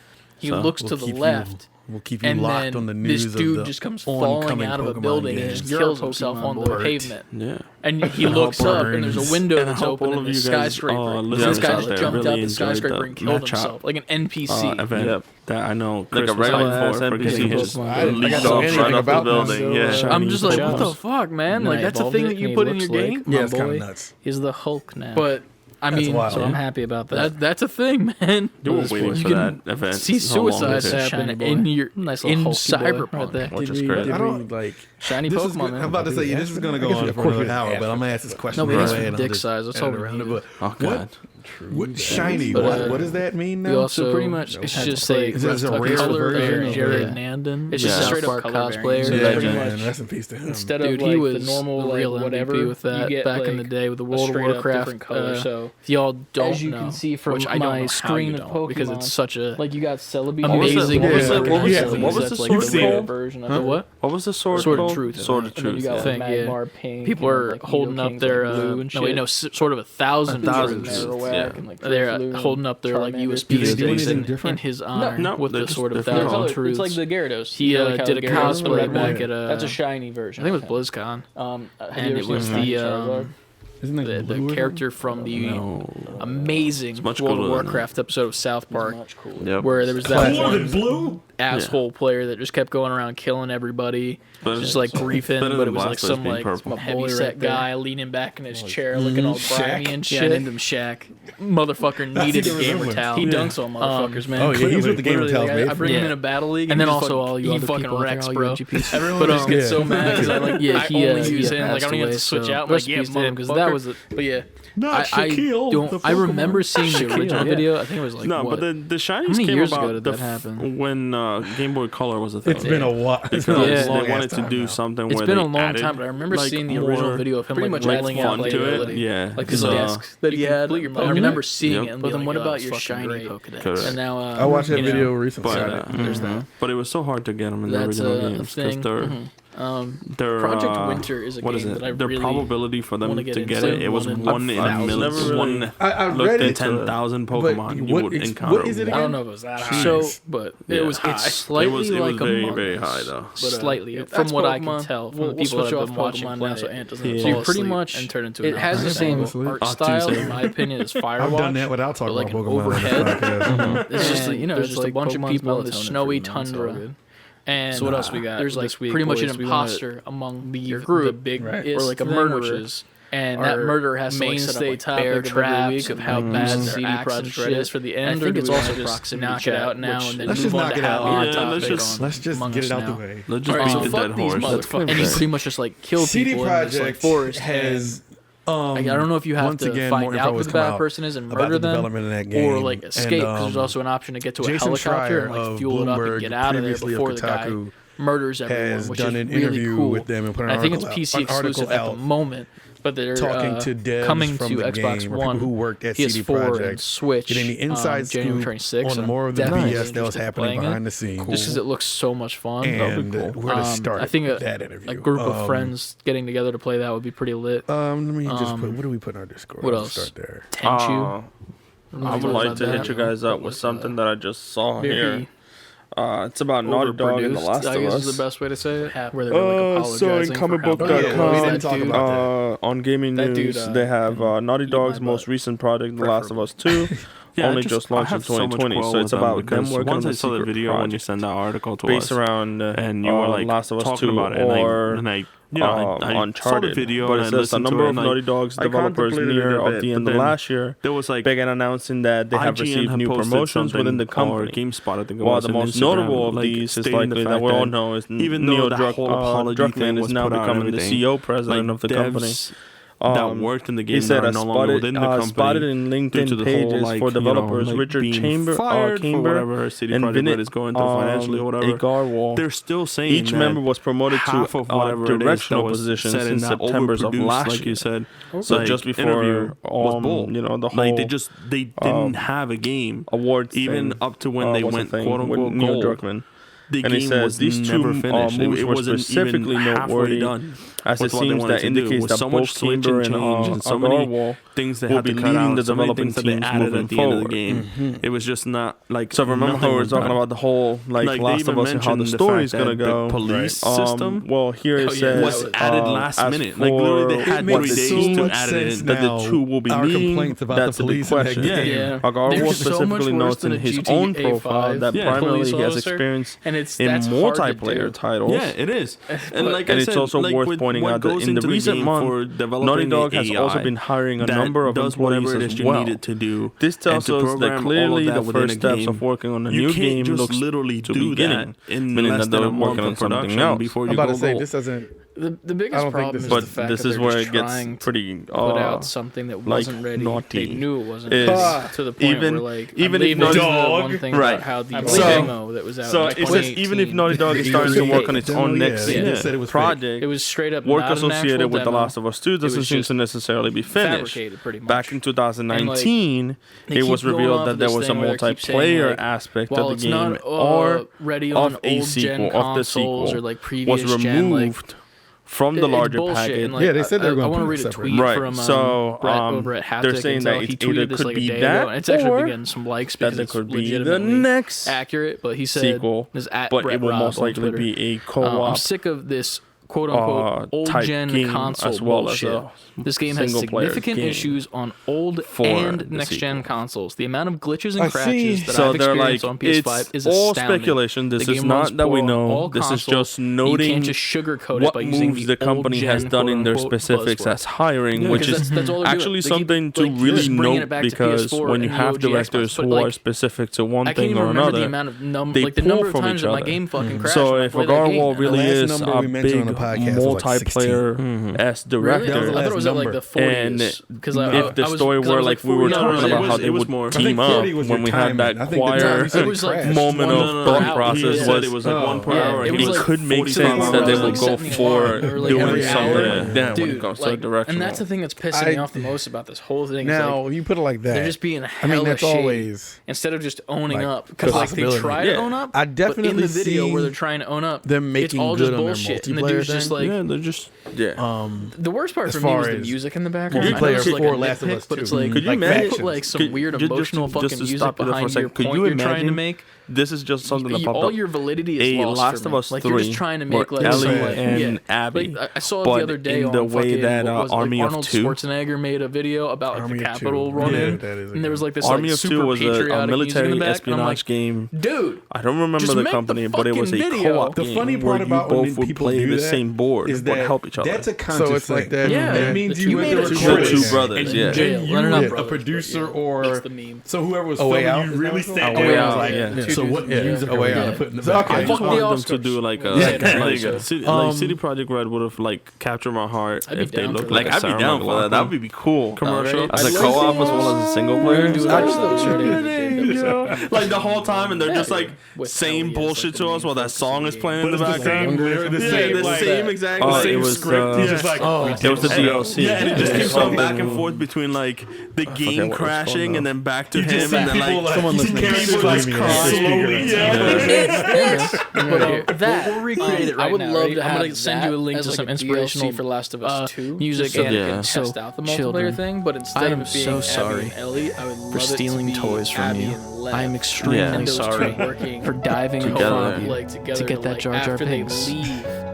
he looks to the left. We'll keep you locked on the news. This dude just comes falling out of a building and just kills himself on the pavement. Yeah. And he looks up and there's a window that's open in the skyscraper. This guy just jumped up the skyscraper and killed himself, like an NPC. Event that I know like a regular ass NPC just leaped off right up the building. Yeah, I'm just like, what the fuck, man? Like that's a thing that you put in your game. Yeah, it's kind of nuts. He's the Hulk now. But I mean, so I'm happy about that. That's a thing, man. You were waiting for that event. See suicides happen in Cyberpunk, which is great. I don't like shiny Pokemon. Man. I'm about to say this is gonna go on for another hour, but I'm gonna ask this question. No, but it's dick size. That's all around it. Oh god. What shiny? What does that mean now? So pretty much, it's just like a rare version of Jared Nandon. It's just a straight up cosplayer. Yeah, rest in peace to him. Instead of he was the normal real MVP with that back in the day with the World of Warcraft color. So y'all don't know, as you can see from my screen of Pokemon, because it's such a like you got Celebi amazing. What was the sword version of it? What was the sword? Sword of Truth. Sword of Truth. Thing. Yeah. People are holding up their sort of 1,000 truths. They're holding up their like USB sticks in his honor with the Sword of 1,000 Truths. It's like the Gyarados. He did a cosplay back at that's a shiny version. I think it was BlizzCon. And it was the character from the amazing World of Warcraft episode of South Park, where there was that one asshole player that just kept going around killing everybody, just like griefing, but it was like some like heavyset guy leaning back in his chair, looking all grimy and shit. Yeah, named him Shaq. Motherfucker needed a gamer towel. He dunks on motherfuckers, man. Oh yeah, he's with the gamer towels. I bring him in a battle league, and then also all you fucking wrecks, bro. Everyone just gets so mad because I only use him. Like I don't even have to switch out. Like yeah, because that was it. But yeah. I remember seeing the original video. I think it was like but the shinies came about when Game Boy Color was a thing. It's been a while. Because they wanted to do something where it's been a long time, but I remember seeing the original video of him like rolling out playability. Yeah, like his desk that he had. I remember seeing it. But then what about your shiny Pokédex? And now I watched that video recently. There's that. But it was so hard to get them in the original games because they're Project Winter is a game that I really the probability for them to get it was 1 in a million. I read it. 10,000 Pokemon you would encounter. What is it again? I don't know if it was that high. So, but it's slightly like a very, very high though. Slightly, from what I can tell from people that have been watching Pokemon so Ant doesn't fall asleep pretty much and turn into it has the same art style in my opinion as Firewatch. I've done that without talking about Pokemon. Overhead. It's just it's just a bunch of people in the snowy tundra. And so what else we got? There's like pretty much an imposter among the group, the big or like a murderer, and that murderer has to like set up like bear traps of how bad CD Projekt Red is for the end. I think it's also just knock it out now and then move on to how let's just get it out the way. Let's just beat the dead horse. And he pretty much just like killed people in this like forest. I don't know if you have to find out who the bad person is and murder them, or like escape. Because there's also an option to get to a helicopter and like fuel it up and get out of there before the guy murders everyone, which is really cool. I think it's PC exclusive at the moment, but they're talking to devs coming from to the Xbox game, One, who worked at CD PS4, Projekt, and Switch. Getting the inside January 26th on more of the BS that was happening behind the scenes. Just because it looks so much fun. And we're gonna start I think that interview. A group of friends getting together to play that would be pretty lit. Let me just put. What do we put in our Discord? What else? Start there. Tenchu. I would like to hit you guys up with something that I just saw here. It's about Naughty Dog and The Last of Us. I guess is the best way to say it. Where they're like so in comicbook.com, on gaming news, they have Naughty Dog's most recent project, The Last of Us 2. Only just launched in 2020, so it's about them working on the secret video when you send that article to us, based around and you were like Last of Us 2 about it, or I Uncharted saw the video, but it says a number of Naughty Dog's developers near of the end of last year there was like began announcing that they have received new promotions within the company. GameSpot, I think it was. While the most notable of these is likely that we all know is Neil Druckmann is now becoming the CEO president of the company. That worked in the game. He said, no longer within the company, spotted in LinkedIn pages for developers Richard Chamber for whatever CD Projekt Red is going through financially or whatever. They're still saying each member was promoted to directional positions in September of last year. Said so just before the whole they didn't have a game awards even up to when they went quote unquote gold. The and game was these two moves were specifically noteworthy done. As it seems that indicates that both Chamber and so many things they had to cut out, the developing teams moving at the end of the game. It was just not like. So remember how we were talking about the whole like Last of Us and how the story is gonna go. The police system. Well, here it says was added last minute. Like literally, they had 3 days to add it in. That the two will be meeting. That's the big question. Yeah. Agarwal specifically notes in his own profile that primarily he has experience in multiplayer titles. Yeah, it is. And like I said, it's also worth pointing out that in the recent month, Naughty Dog has also been hiring a number of employees as well. This tells us that clearly the first steps of working on a new game looks literally to be beginning, meaning that they're working on something else. I'm about to say, this doesn't... The biggest problem is the fact that they're just trying to put out something that wasn't ready. They knew it wasn't ready to the point where like even if Naughty Dog about how the demo that was out. So it says even if Naughty Dog is starting to work on its own next project, it was straight up work associated with The Last of Us 2 doesn't seem to necessarily be finished. Back in 2019, it was revealed that there was a multiplayer aspect of the game or of a sequel of the sequel was removed from the larger package. Yeah, they said they were going to. I want to read a tweet from Brett over at Haptic. They're saying that he tweeted this like a day ago, and it's actually been getting some likes because it's legitimately the next accurate. But he said sequel, is at but Brett it will Rob most likely be a co-op. I'm sick of this quote unquote old gen console as well bullshit. This game has significant issues on old and next gen consoles. The amount of glitches and crashes that I've experienced on PS5 is all astounding. Speculation. This is not that we know. This is just noting you can't just sugarcoat what it by using moves the company has done in their specifics as hiring, which is actually something to really note, because when you have directors who are specific to one thing or another, they pull from each other. So if Agarwal really is a big multiplayer as director, I thought it was at like the 40s. And if the story were like we were talking about how they would team up when we had that choir moment of thought process, was it was like 1 per hour. It could make sense that they would go for doing something when it comes to direction. And that's the thing that's pissing me off the most about this whole thing. Now you put it like that, they're just being hella shady instead of just owning up, because like they try to own up. I definitely in the video where they're trying to own up, them making all good just on bullshit. their multiplayer And the dude's just like, they're just the worst part for me was the music in the background. Multiplayer like for Last of Us 2. But it's like, could you imagine put like some weird emotional fucking music behind your point you're trying to make? This is just something that popped up. All your validity is lost. Last of Us 3, you're just trying to make like Ellie and Abby. I saw it the other day on the way that Army of Arnold Two, Schwarzenegger made a video about like the Capitol run-in, and there was like this Army like of super Two was a military espionage game. Dude, I don't remember the company, but it was a co-op game. The funny part about when both would play the same board is that help each other. That's a conscious so it's like that. Yeah, it means you made went a to two brothers. Yeah, a producer or so whoever was filming, you really stand out. So what music are we gonna put in the back? I just want them to do like City Project Red would have like captured my heart if they looked like I'd be down for that. That would be cool. Commercial as a co-op as well as a single player. Like the whole time, and they're just like saying bullshit to us while that song is playing in the background. The same exact script. It was the DLC. Yeah, and it just keeps going back and forth betwing like the game crashing and then back to him, and then like someone listening slowly. We'll recreate it right now. I would love to have. I'm gonna send you a link to some inspirational for Last of Us 2 music and test out the multiplayer thing. But instead of being so sorry for stealing toys from you. I am extremely sorry for diving to get that Jar Jar Binks.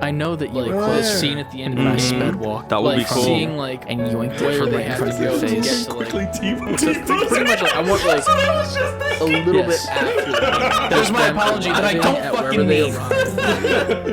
I know that you were close scene at the end of the sped walk. That would be cool. Seeing like and yoinked it from right in front of your face. Pretty much like I want like a little bit after. There's my apology that I don't fucking mean.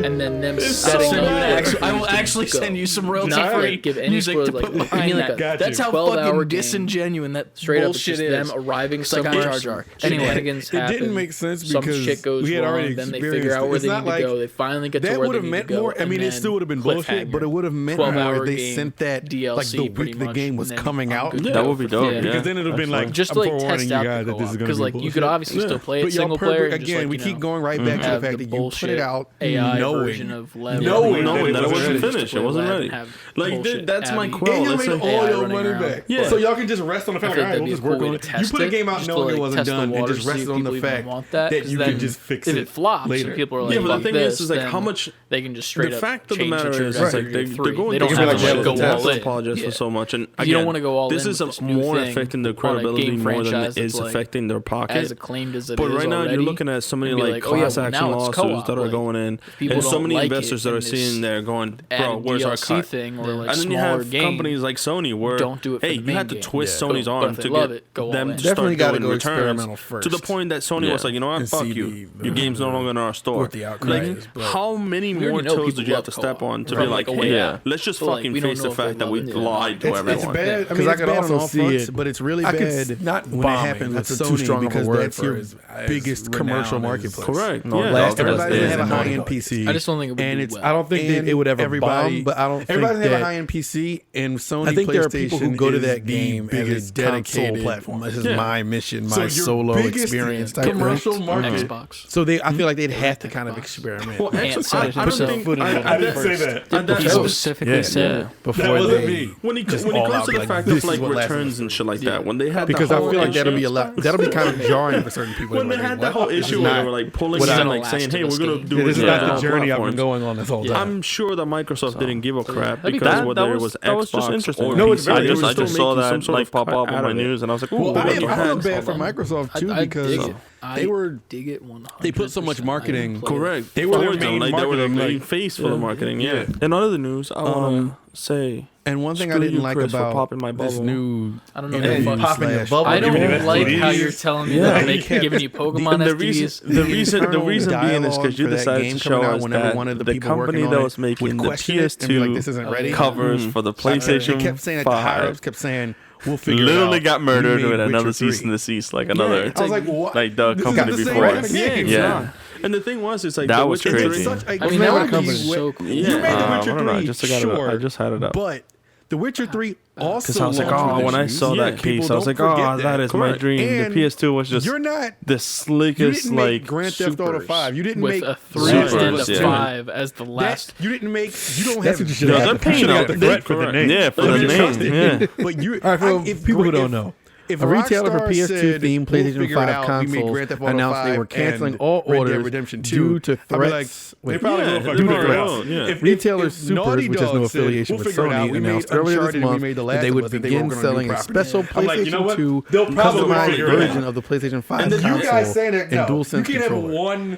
And then them setting up. I will actually send you some royalty-free music to put behind that. That's how fucking disingenuous that straight up bullshit is. Them arriving somewhere. Jar Jar. Shenanigans happen. It didn't make sense because some shit goes we had wrong. already Then they figure out where they need to go. They finally get to where they need to go. I mean, it still would have been bullshit, but it would have meant more if they sent that DLC like the week the game was coming out. That would be dope. Because then it would have been like just to like test out the co-op, because like you could obviously still play it single player. Again, we keep going right back to the fact that you put it out AI version of knowing that it wasn't finished, it wasn't ready. Like that's my and quell. you made all your money back. Yeah. So y'all can just rest on the fact like, all right, we'll just work on it. You put a game out knowing it wasn't done and just rested on the fact that you can just fix it later. If it flops, people are like, yeah, but the thing is like how much they can just straight up. The fact of the matter is like they're going. They don't have to go all in. Apologize for so much, and you don't want to go all in. This is more affecting their credibility more than it is affecting their pocket. As acclaimed as it is, but right now you're looking at so many like class action lawsuits that are going in, and so many investors that are sitting there going, "Bro, where's our cut?" And then you have companies like Sony where, hey, you had to twist Sony's arm to get them to start doing returns to the point that Sony was like, you know what, fuck you, your game's no longer in our store. Like, how many more toes did you have to step on to be like, hey, let's just fucking face the fact that we lied to everyone? It's bad because I could also see it, but it's really bad not when it happens with Sony because that's your biggest commercial marketplace. Correct. Everybody have a high-end PC. I just don't think it would do well. I don't think it would ever bomb, but I don't think everybody have a high-end PC and Sony. I think there are people who go to that game as a dedicated platform. This is my mission, my solo experience type commercial market. Xbox. So I feel like they'd have to kind of experiment. Well, actually, I didn't say that. He specifically said before they. When it comes to the fact of like returns and shit like that, when they had because I feel like that'll be kind of jarring for certain people. When they had that whole issue where they were like pulling in, like saying, "Hey, we're gonna do this." Is not the journey I've been going on this whole time. I'm sure that Microsoft didn't give a crap because whether it was Xbox or no, it's I just saw that like pop up on my news, and I was like, "Ooh, I feel bad for Microsoft too because dig it 100%. They put so much marketing. Correct. They were their main face for the marketing. Yeah. In other news, I want to say. And one thing I didn't like about popping my bubble. this new, I don't know, popping your bubble. I don't like how you're telling me that they're giving you Pokemon SDs. The reason being is because you decided to show us that the company that was making the PS2 covers for the PlayStation 5 kept saying that the higher-ups kept saying, we'll figure it out. Literally got murdered with another cease and desist, like another. I was like, what? Like the company before. Yeah. And the thing was, it's like that was crazy. I mean, that would be so cool. You made The Witcher 3, I just had it up. But The Witcher 3 also. Because I was like, when I saw that case, I was like, that is my dream. And the PS2 was just the slickest, you didn't make Grand Theft Auto 5. You didn't with make a 3 and a 5 as the last. You didn't make. You don't have. They're paying out for the name. Yeah, for the name. Yeah. But you. All right, for people who don't know. If a retailer for PS2 themed PlayStation 5 consoles announced they were canceling all orders due to threats. They probably will fucking figure it out. If Retailer Supers, which has no affiliation with Sony, announced earlier this month that they would begin selling a special PlayStation 2 customized version of the PlayStation 5 console and DualSense controller.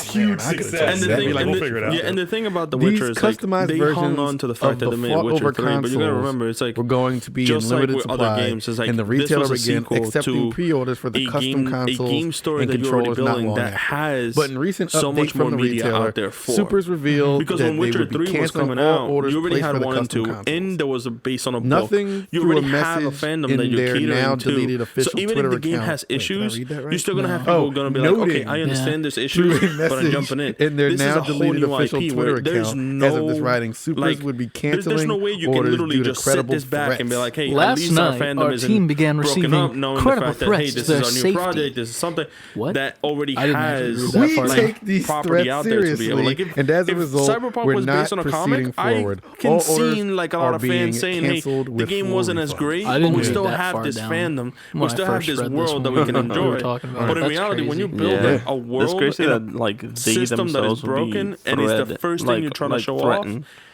Huge success. And the thing about The Witcher is like they hung on to the fact that they made Witcher 3, but you gotta remember it's like we're going to be in limited supply, and the retailer began accepting pre-orders for the custom consoles and controllers not long after. But in recent updates from the retailer, Supers revealed because that when Witcher 3 was coming out, you already had 1 and 2, and there was a base on a book. Nothing you already have a fandom that you're catering to. So even if the game has issues, you're still gonna have people gonna be like, okay, I understand this issue. But I'm jumping in. And their now deleted official IP Twitter account as of this writing, Supers would be canceling there's no way you can literally just sit this back and be like, hey, last at least night, our fandom our team began receiving up, knowing credible the fact that, hey, threats this to their is our new safety. project, this is something that already I didn't has actually read that We far. take these property out threats there to be able, seriously, like, and as a if result, Cyberpunk we're was not based on a proceeding comic, I forward. can All see orders like a lot are of being fans saying, hey, canceled the with game full wasn't as refunds. great, I but didn't we read still that have far this down fandom, we when I still have first this read this world that one. we can We were enjoy. talking about But it. in reality, when you build Yeah. a world it's crazy in that like a they system that is themselves would be broken and it's the first thing you're trying to show off,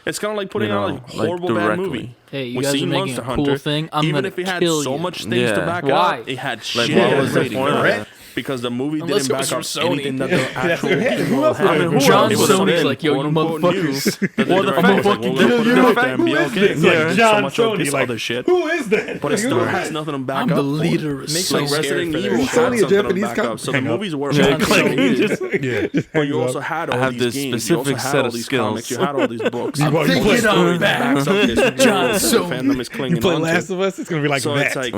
it's kind of like putting out a horrible bad movie. Hey, you We guys are seen making Monster a Hunter, cool thing. I'm even gonna if it had kill so you. much things to back Why? up, it had Like, shit. what was the rating point for of that? that? Because the movie Unless didn't it was back from up Sony. anything that the actual Who else would have? John It was Sony's so like, yo, you quote-unquote motherfuckers. news that Or the director was like, fucking we're gonna put it out there and be Who is okay. this? Like Yeah, John so much of Sony, this like, other shit. Who is that? But it still has nothing to back I'm up. the leader. Makes like Resident Evil Sony, had a something to Japanese back up. company. So the movies were John Sony. But you also had all have these this games. You also specific had set all of these skills. comics. You had all these books. I'm thinking on back. John Sony. Fandom is clinging You play on Last to. of Us, it's gonna be like So that. it's like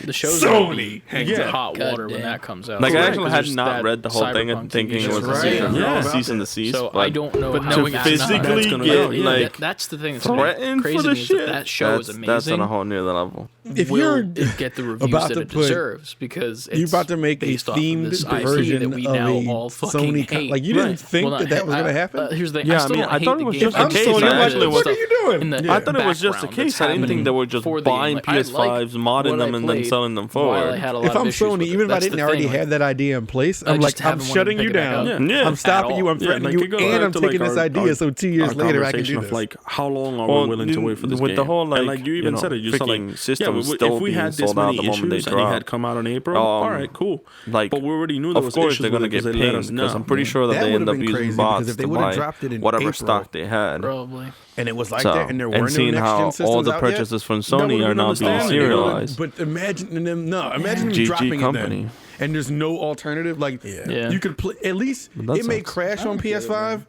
The show's Sony. hangs in hot water when that comes out. Like I Correct, actually 'cause had there's not that read the whole thing and Cyberpunk thinking TV it was show. a cease and desist. So but I don't know to knowing it's not. physically That's get yeah, like that's the thing that's threatened crazy for to the me is shit. that show is amazing. That's on a whole new level. If will you're it get the reviews about that to it put- deserves because it's you're about to make a based off of themed this IP version that we of now a all fucking Sony hate. like you didn't think Well, that was going to happen. Here's the thing. Yeah, I still I mean, don't I hate thought the it was game. just I'm the case. Sony, I what actually are was. you doing? I thought it was just the case. I didn't think they were just buying PS5s, modding them, and then selling them forward. If I'm Sony, even if I didn't already have that idea in place, I'm like, I'm shutting you down. Yeah. I'm stopping you. I'm threatening you, and I'm taking this idea. So 2 years later, I can do this. Like, how long are we willing to wait for this game? With the whole like you even said it, you said like systems still being sold out the moment they drop. And it had come out in April. All right, cool. Like, but we already knew there was issues. Of course, they're gonna get pinged because I'm pretty sure that they end up using bots to buy whatever stock they had. Probably. And it was like that, and there were no seeing how all the purchases from Sony are now being serialized. But imagine them dropping it then, and there's no alternative. Like you could play at least it may crash on PS5.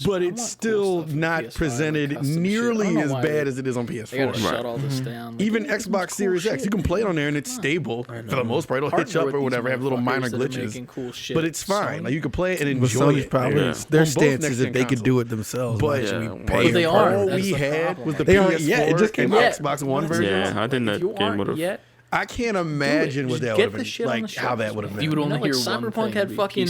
But it's still not presented nearly as bad as it is on PS4. I gotta shut all this down. Even Xbox Series X, you can play it on there and it's stable for the most part. It'll hitch up or whatever, have little minor glitches, but it's fine. Like you can play it and enjoy it. Probably their stance is that they could do it themselves. But they are. All we had was the PS4. Yeah, it just came out Xbox One version. Yeah, I think that game would have. I can't imagine what that would have been like. How that would have been. You would only hear Cyberpunk had fucking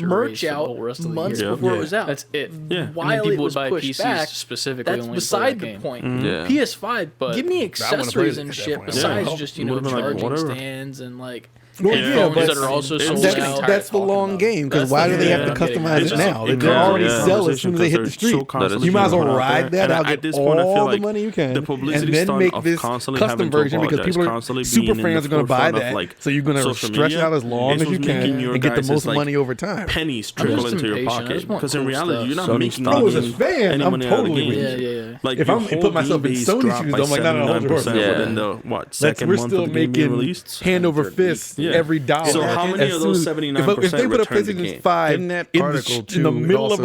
merch out months before it was out. That's it. Yeah. While people it was would buy pushed PCs back, specifically. that's only beside for the that point. Yeah. PS5, But give me I wanna play accessories it and at that shit point. besides Yeah. just Would've been like, charging whatever. stands and like. Well, yeah, but that are also sold out. That's the long game, because why do they have to customize it now? They can already sell as soon as they hit the street. You might as well ride that out, get all the money you can, and then make this custom version, because people are super fans are going to buy that, so you're going to stretch it out as long as you can and get the most money over time. Pennies trickle into your pocket, because in reality, you're not making I was a fan. I'm totally with you. Like if I'm put myself in Sony shoes, I'm like, not 100%. Within the what second month of the game being released, hand over fist every dollar. So how many of those 79% if they put a PlayStation 5 in the middle of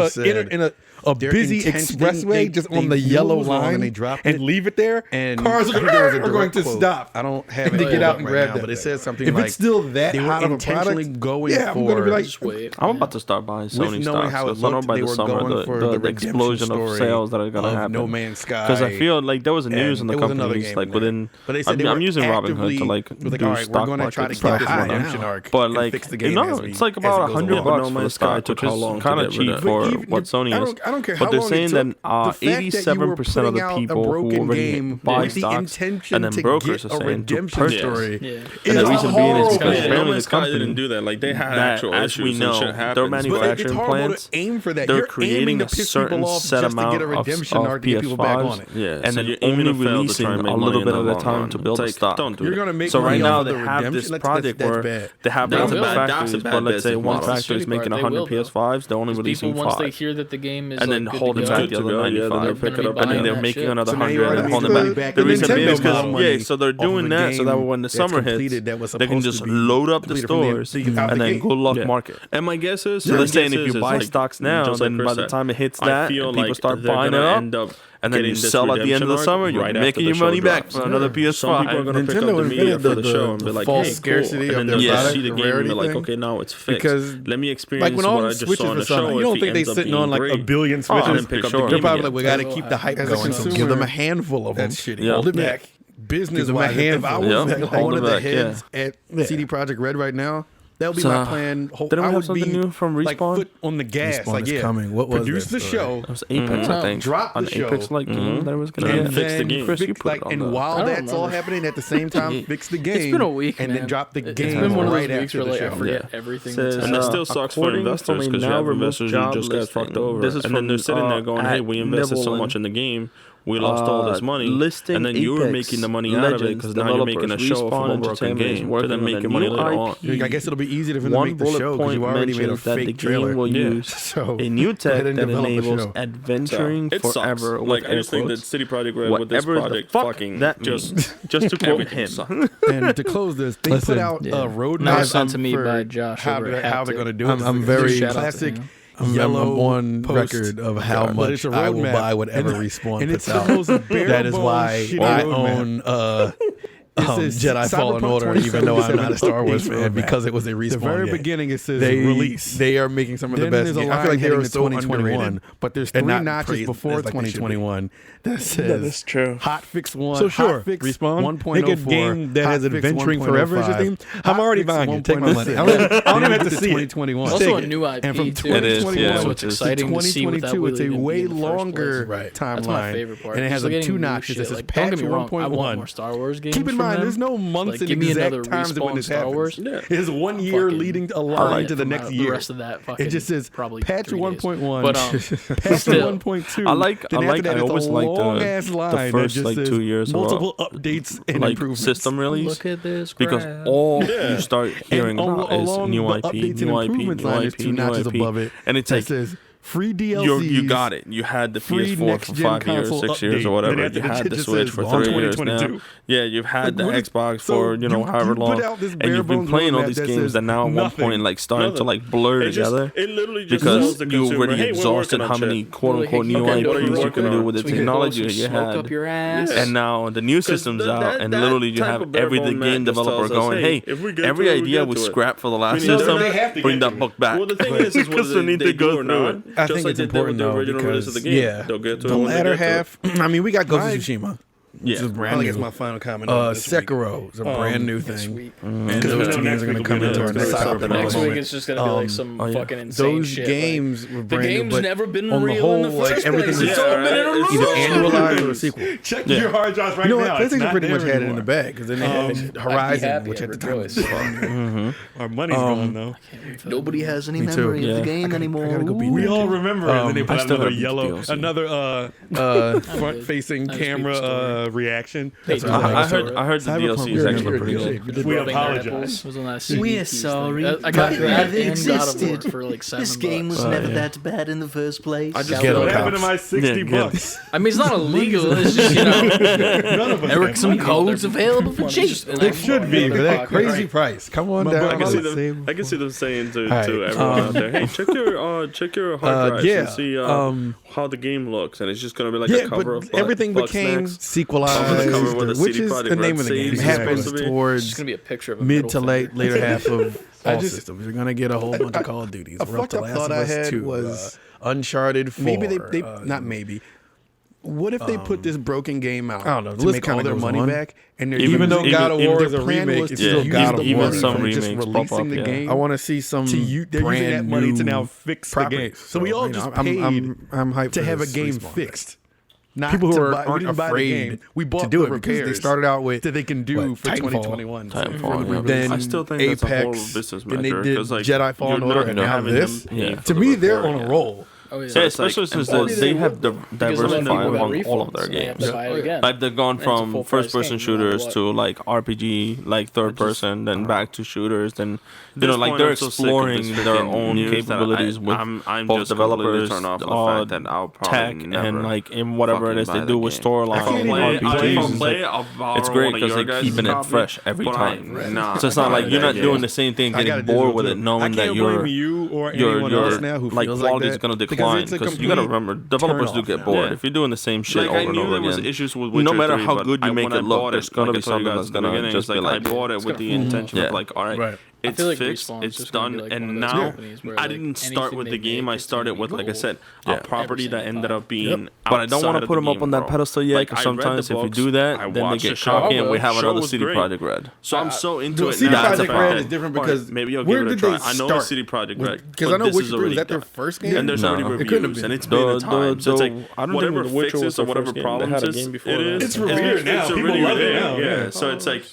a busy expressway just on the yellow line and leave it there, and cars are going to stop. I don't have it to get out and grab that. But it says something if like it's still that hot of a product, going I'm going to be like, I'm about to start buying Sony stocks. Because I know by the summer the explosion of sales that are going to happen. No Man's Sky. Because I feel like there was news in the companies like within. I'm using Robinhood to like do stock market stuff. But like it's like about $100 for the stock, which is kind of cheap for what Sony is. I don't care how long it took. Then 87% of the people who already buy stocks and then brokers are saying to purchase. And the reason being is because apparently this company didn't do that. Like they had actual as we know, their manufacturing plants, they're creating a certain set amount of PS5s, and then only releasing a little bit at a time to build the stock. So right now they have this project where they have multiple factories, but let's say one factory is making 100 PS5s, they're only releasing 5. Once they hear that the game is and then holding back the other 95, pick it up, and then they're making another 100 and holding back. The reason being is because so they're doing that so that when the summer hits, they can just load up the stores and then good luck market. And my guess is, so they're saying if you buy stocks now, then by the time it hits that, people start buying it up. And then you sell at the end of the summer, you're making your money back for another PS5. Some people are going to pick up the media for the show and be like, false scarcity of their product, see the game and be like, okay, now it's fixed. Because let me experience what I just saw on the show. You don't think they're sitting on like a billion Switches? They're probably like, we got to keep the hype going, so give them a handful of them. That's shitty. Hold it back. Business-wise, if I was one of the heads at CD Projekt Red right now, that would be my plan. Didn't we have something new from Respawn? Like foot on the gas. Like, coming. What was produce the show. It was Apex, I think. Drop the show. Apex like game that was going to fix the game. And while that's all happening at the same time, fix the game. It's been a week, and then drop the game. It's been one of those right weeks where like I forget everything. And that still sucks for investors because you have investors who just got fucked over. And then they're sitting there going, hey, we invested so much in the game. We lost all this money, and then you were making the money out of it because now you're making a show from a broken game to then making money later on. I guess it'll be easy to make the show because you already made a fake trailer. Will use a new tech that enables adventuring forever. Like I just think that CD Projekt Red with this project fucking just to quote him. And to close this, they put out a roadmap sent to me by Josh. How they're going to do it. I'm very classic. I'm on record of how much I will buy whatever Respawn puts out. That is why I own Jedi Fallen Order, even though I'm not a Star Wars fan, because it was a Respawn The very game. beginning it says release. They are making some of the best games. I feel like they were so 2021, but there's 3 notches before 2021 that says that's true. Hotfix 1. So sure, Hotfix Respawn, 1.04. make a game that has adventuring forever as your theme. I'm already buying it. Take my money. I don't even have to see it. 2021. Also a new IP. And from too. 2021 so it's exciting to see what that 2022, would it's a even way be in the first longer place. timeline. That's my favorite part. And it has like 2 notches. It says patch don't get me wrong, I want 1.1. more Star Wars games. Keep in mind, there's no months and exact times when this happens. It's 1 year leading a line to the next year. The rest of that fucking it just says probably patch 1.1, but patch 1.2. I always like the first like 2 years multiple updates and like improvements. System release. Look at this because all you start hearing about is new IP, new IP, new IP, and it's like free DLCs. You got it. You had the PS4 for 5 years, 6 years, or whatever. You had the Switch for 3 years now. Yeah, you've had the Xbox for however long, and you've been playing all these games that now at one point like starting to like blur together. It literally just because you already exhausted how many quote unquote new IPs you can do with the technology you had, and now the new system's out, and literally you have every game developer going, "Hey, every idea we scrapped for the last system, bring that book back." Well, the thing is whether they go or not. I think it's important though because the latter half. I mean, we got Ghost of Tsushima. which is brand new. That's my final comment. Sekiro is a brand new thing, and those 2 games are going to come into our next week. It's just going to be like some fucking insane those shit. Those games were brand new. The game's never been real in the first everything place. It's all been in a row. Either annualized or a sequel. Check your hard drives right now. You know what? PlayStation pretty much had it in the bag because then they had Horizon, which at the time was our money's gone though. Nobody has any memory of the game anymore. We all remember it. Then they put another front-facing camera reaction. I heard the DLC is actually pretty good. We apologize. We're sorry. I got that existed. For like $7. This game was never that bad in the first place. I just get what happened to my $60. I mean, it's not illegal. It's just there were some codes available for cheap. It should be for that crazy price. Come on down. I can see them saying to everyone out there, hey, check your hard drives and see how the game looks, and it's just gonna be like a cover of everything became sequelized, which is the name of the game. It happens towards mid to later half of all systems. You're gonna get a whole bunch of Call of Duties. A fucked up thought I had was Uncharted 4. Maybe they not maybe. What if they put this broken game out? I don't know. To make all their money back, and even though God of War is a remake, it's still God of War. Even some remakes releasing the game. I want to see some they're using that money to now fix the game. So we all just paid I'm hyped to have a game fixed. Not people who aren't afraid we bought to do it because they started out with that they can do for 2021. Then I still think Apex, that's a whole business measure. And they did like, Jedi Fallen Order, and now this. To me, they're on a roll. Oh, yeah. Especially since they have diversified among all of their games. Like they've gone from first-person shooters to like RPG, like third-person, then back to shooters, then like they're exploring their own capabilities with both developers, tech, and like in whatever it is they do with storyline RPGs. It's great because they're keeping it fresh every time. So it's not like you're not doing the same thing, getting bored with it, knowing that your like quality is gonna decline. Because you gotta remember, developers do get bored if you're doing the same shit over and over again. No matter how good you make it look, there's gonna be something that's gonna just be like, I bought it with the intention of like, all right, it's fixed, it's done, and now I didn't start with the game. I started with, like I said, a property that ended up being. But I don't want to put them up on that pedestal yet, because sometimes if you do that, then they get cocky, and we have another CD Projekt Red. So I'm so into it. CD Projekt Red is different because maybe I'll give it a try. I know it's CD Projekt Red because I know Witcher 3 is that their first game, and there's already reviews, and it's been a time. So it's like whatever fixes or whatever problems it is, it's revered now. People love it now. Yeah, so it's like.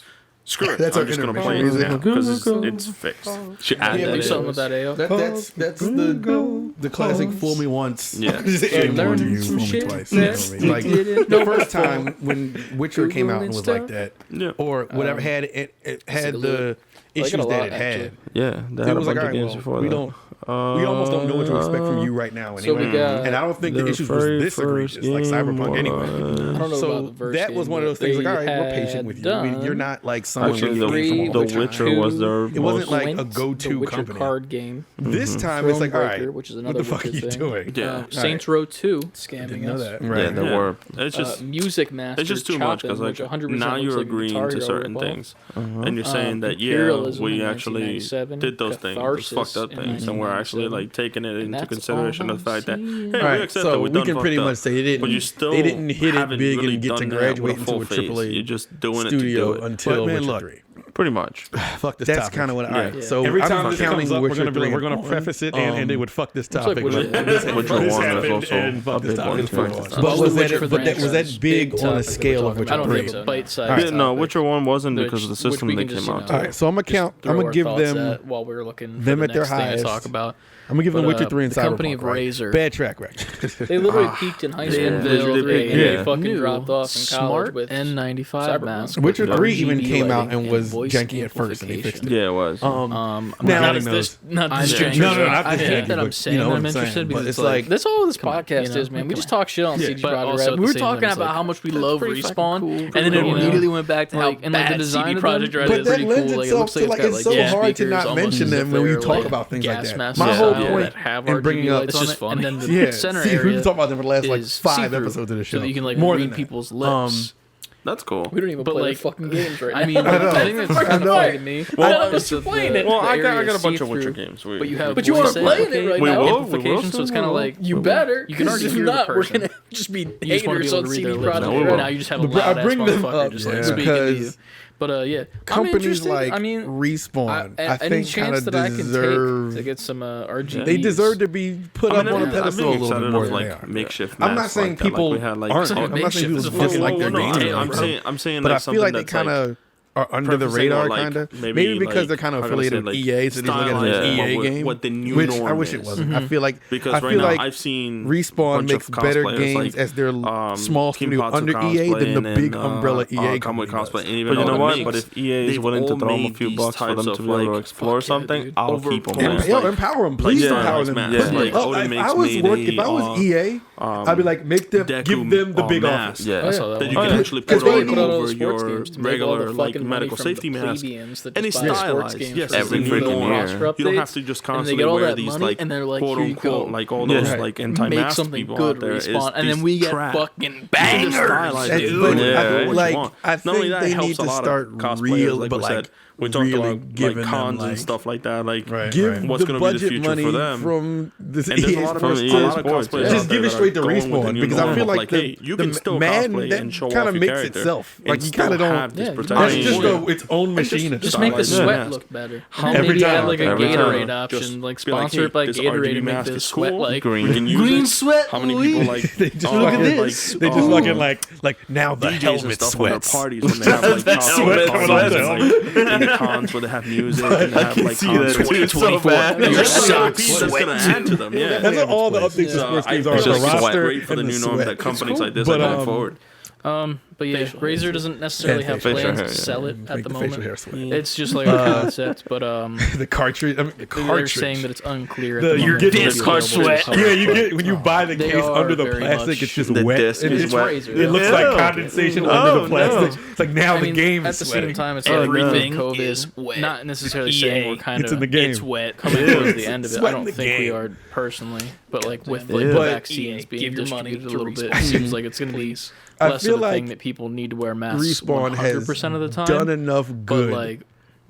Screw it. I'm just gonna play it now because it's fixed. Should add do something with that AO. That's the classic fool me once. Yeah. Learn some shit. Like the first time when Witcher came out and was like that, or whatever had it had the issues that it had. Yeah, it was like, all right, well, we almost don't know what to expect from you right now anyway. And I don't think the issues was this egregious, like Cyberpunk anyway. I don't know so about the first that was one of those things like, all right, we're patient with you. I mean, you're not like someone the Witcher was their it wasn't like a go-to company. Card game. This time it's like, all right, which is what the fuck are you doing? Yeah. Saints Row 2 scamming us. Yeah, there were. It's just Music Master. It's just too much because like now you're agreeing to certain things, and you're saying that we actually did those things, those fucked up things, and we're actually like taking it into consideration of the fact that hey, we accept that we can pretty much say they didn't hit it big and get to graduate into a AAA you're just doing studio it to do it. Until Witcher 3. Pretty much. Fuck this topic. That's kind of what I. So every time this comes up, we're going to preface it and they would fuck this topic. Witcher 1 is also a big one. But was that big on a scale of Witcher 3? I don't think so. Bite-sized. No, Witcher 1 wasn't because of the system they came out. All right, so I'm gonna give them while we're looking them at their highest. Talk about. I'm gonna give them Witcher 3 and Cyberpunk. Company of Razor. Bad track record. They literally peaked in high school. And they fucking dropped off in college with N95 mask. Witcher 3 even came out and was janky at first, and they fixed it. Yeah, it was. Not as janky. No, I hate that I'm saying that I'm interested because it's like that's all this podcast is, man. We just talk shit on CD Projekt Red. We were talking about how much we love Respawn, and then it immediately went back to how bad CD Projekt Red is. But that lends itself to like it's so hard to not mention them when we talk about things like that. My whole point in bringing up it's just funny. And then the center area we've been talking about them for the last like 5 episodes of the show. So that you can like read people's lips. That's cool. We don't even play like fucking games right now. I mean, the thing that's frustrating me. Well, you're playing it. Well, I got a bunch of Witcher games. But you have. But you want to play it right now. Amplification, so it's kind of like you better. You can if not, we're gonna just be haters on CD Projekt. Now you just have a loud ass motherfucker just like speaking to you. But yeah, companies like Respawn, I think, kind of deserve to get some RGBs. They deserve to be put up on a pedestal a little bit more. Like makeshift. I'm not saying people aren't. I'm not saying people dislike their games. I'm saying, but I feel like they kind of are under the radar, kind of. Maybe because they're kind of affiliated with EA, so they look at it as an EA game. What the new which norm I wish it wasn't. I feel like I've seen Respawn makes better games as their small studio under EA than the big umbrella EA company. But you know what? But if EA is willing to throw them a few bucks for them to be able to explore something, I'll keep them. Empower them. Please empower them. If I was EA, I'd be like, give them the big office. Yeah, that you can actually put over your regular like medical safety mask, and it's stylized. Yes, every freaking year. You don't have to just constantly wear these like quote unquote like all those like anti-mask people out there. And then we get fucking bangers. Like I think they need to start real, but like. We talked about like cons and stuff like that. Like, give what's going to be the future for them? From this and there's a lot of cosplayers. Just give it straight to Respawn because I feel like you can still cosplay and show off your character. Kind of makes itself. Like you kind of don't. That's just its own machine. Just make the sweat look better. Every time, like a Gatorade option, like sponsored by Gatorade, and make the sweat like green sweat. How many people like? They just look at this. They just fucking like now the helmet sweats. Parties when they have like sweat coming off the helmet. Cons where they have music and they have like cons 2024. Your socks that's gonna add to them. Yeah, that's what all the updates to sports games are. It's just roster great for the new norm that companies like this are going forward. But yeah, Razer doesn't necessarily have plans to sell it at the moment. It's just like a concept, but the cartridge. I mean, the cartridge. They're saying that it's unclear. At the moment. You get this sweat. Yeah, you get when you buy the case under the plastic. It's just wet. It's wet. It looks like condensation under the plastic. It's like now the game is sweating. At the same time, it's everything is wet. Not necessarily saying we're kind of it's wet coming towards the end of it. I don't think we are personally, but like with the vaccines being distributed a little bit, it seems like it's going to be less of a thing that people need to wear masks. Respawn 100% of the time. Done enough good, like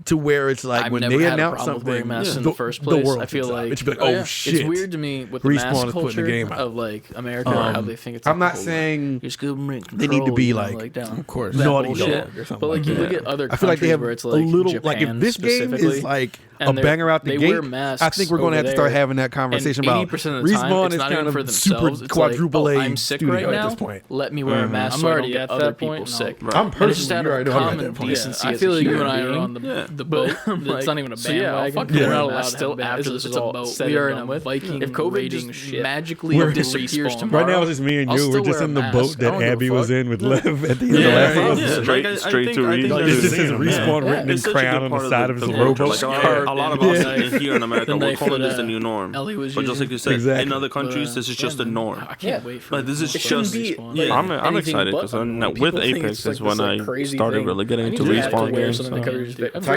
to where it's like I've when never they had announce a problem something, wearing masks in the first place. I feel like it's like, oh shit. It's weird to me with the Respawn mask culture the game of like America, how they think it's. I'm not saying they need to be like of course naughty dog or something. But like you look at other I feel like they have where it's a like little Japan like if this game is like a banger out the gate, I think we're going to have to start having that conversation about Respawn is kind of super quadruple A. I'm sick right now. At this point, let me wear a mask. I'm already at other people sick. I'm personally already at that point. I feel like you and I are on the boat. It's not even a bandwagon. We're not allowed still after this is all we are in a Viking. If COVID just magically disappears tomorrow, right now it's just me and you. We're just in the boat that Abby was in with Lev at the end of the last episode. Straight to read. It just says Respawn written in crayon on the side of his rowboat. A lot of us here in America, we're calling this the new norm. But just like you said, in other countries, this is just a norm. I can't wait for this is just. I'm excited because with Apex is when I started really getting into Respawn games.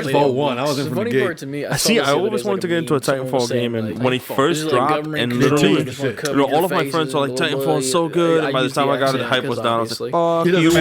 Titanfall 1, I was in from the gate. See, I always wanted to get into a Titanfall game, and when it first dropped, and literally, all of my friends were like, "Titanfall is so good," and by the time I got it, the hype was down. I was like, "Fuck you!"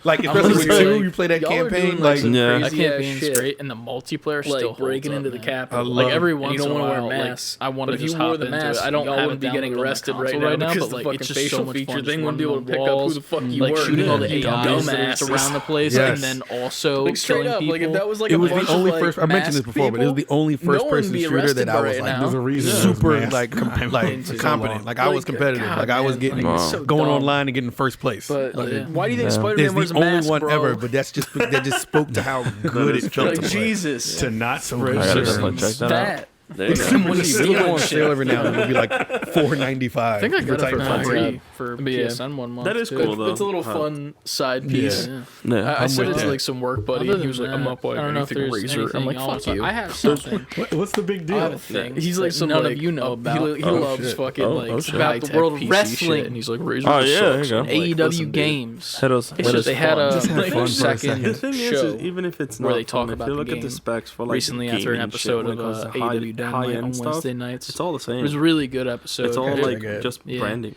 Like especially with 2, you play that campaign, like I can't be straight, and the multiplayer still breaking into the cap. Like every once in a while, wear masks. I want to just hop into it. I don't have to be getting arrested right now, but like it's just so much fun. Thing wouldn't be able to pick up who the fuck you were, shooting all the AIs around the place, and then also killing people. Like if that was like it was the only first. I mentioned this before, but it was the only first-person shooter that I was like, there's a reason super like competent. Like I was competitive. Like I was getting going online and getting first place. But why do you think Spider-Man wears a mask? It's the only one ever, but that just spoke to how good it felt to play. Jesus, to not so good. I gotta definitely check that out. There you go. When you see it on sale every now and then, it'll be like $4.95. I think I got it for free for PSN 1 month. That is cool though. It's a little fun side piece. I said it to like some work buddy, and he was like, "I'm up like anything Razer." I'm like, "Fuck you." I have something. What's the big deal? I have a thing. He's like some none of you know about. He loves fucking like about the world of wrestling, and he's like, "Razer." Oh yeah, there you go. AEW games. They had a second show, even if it's not where they talk about the game. Recently, after an episode of AEW Dynamite on Wednesday nights, it's all the same. It was a really good episode. It's all like just branding.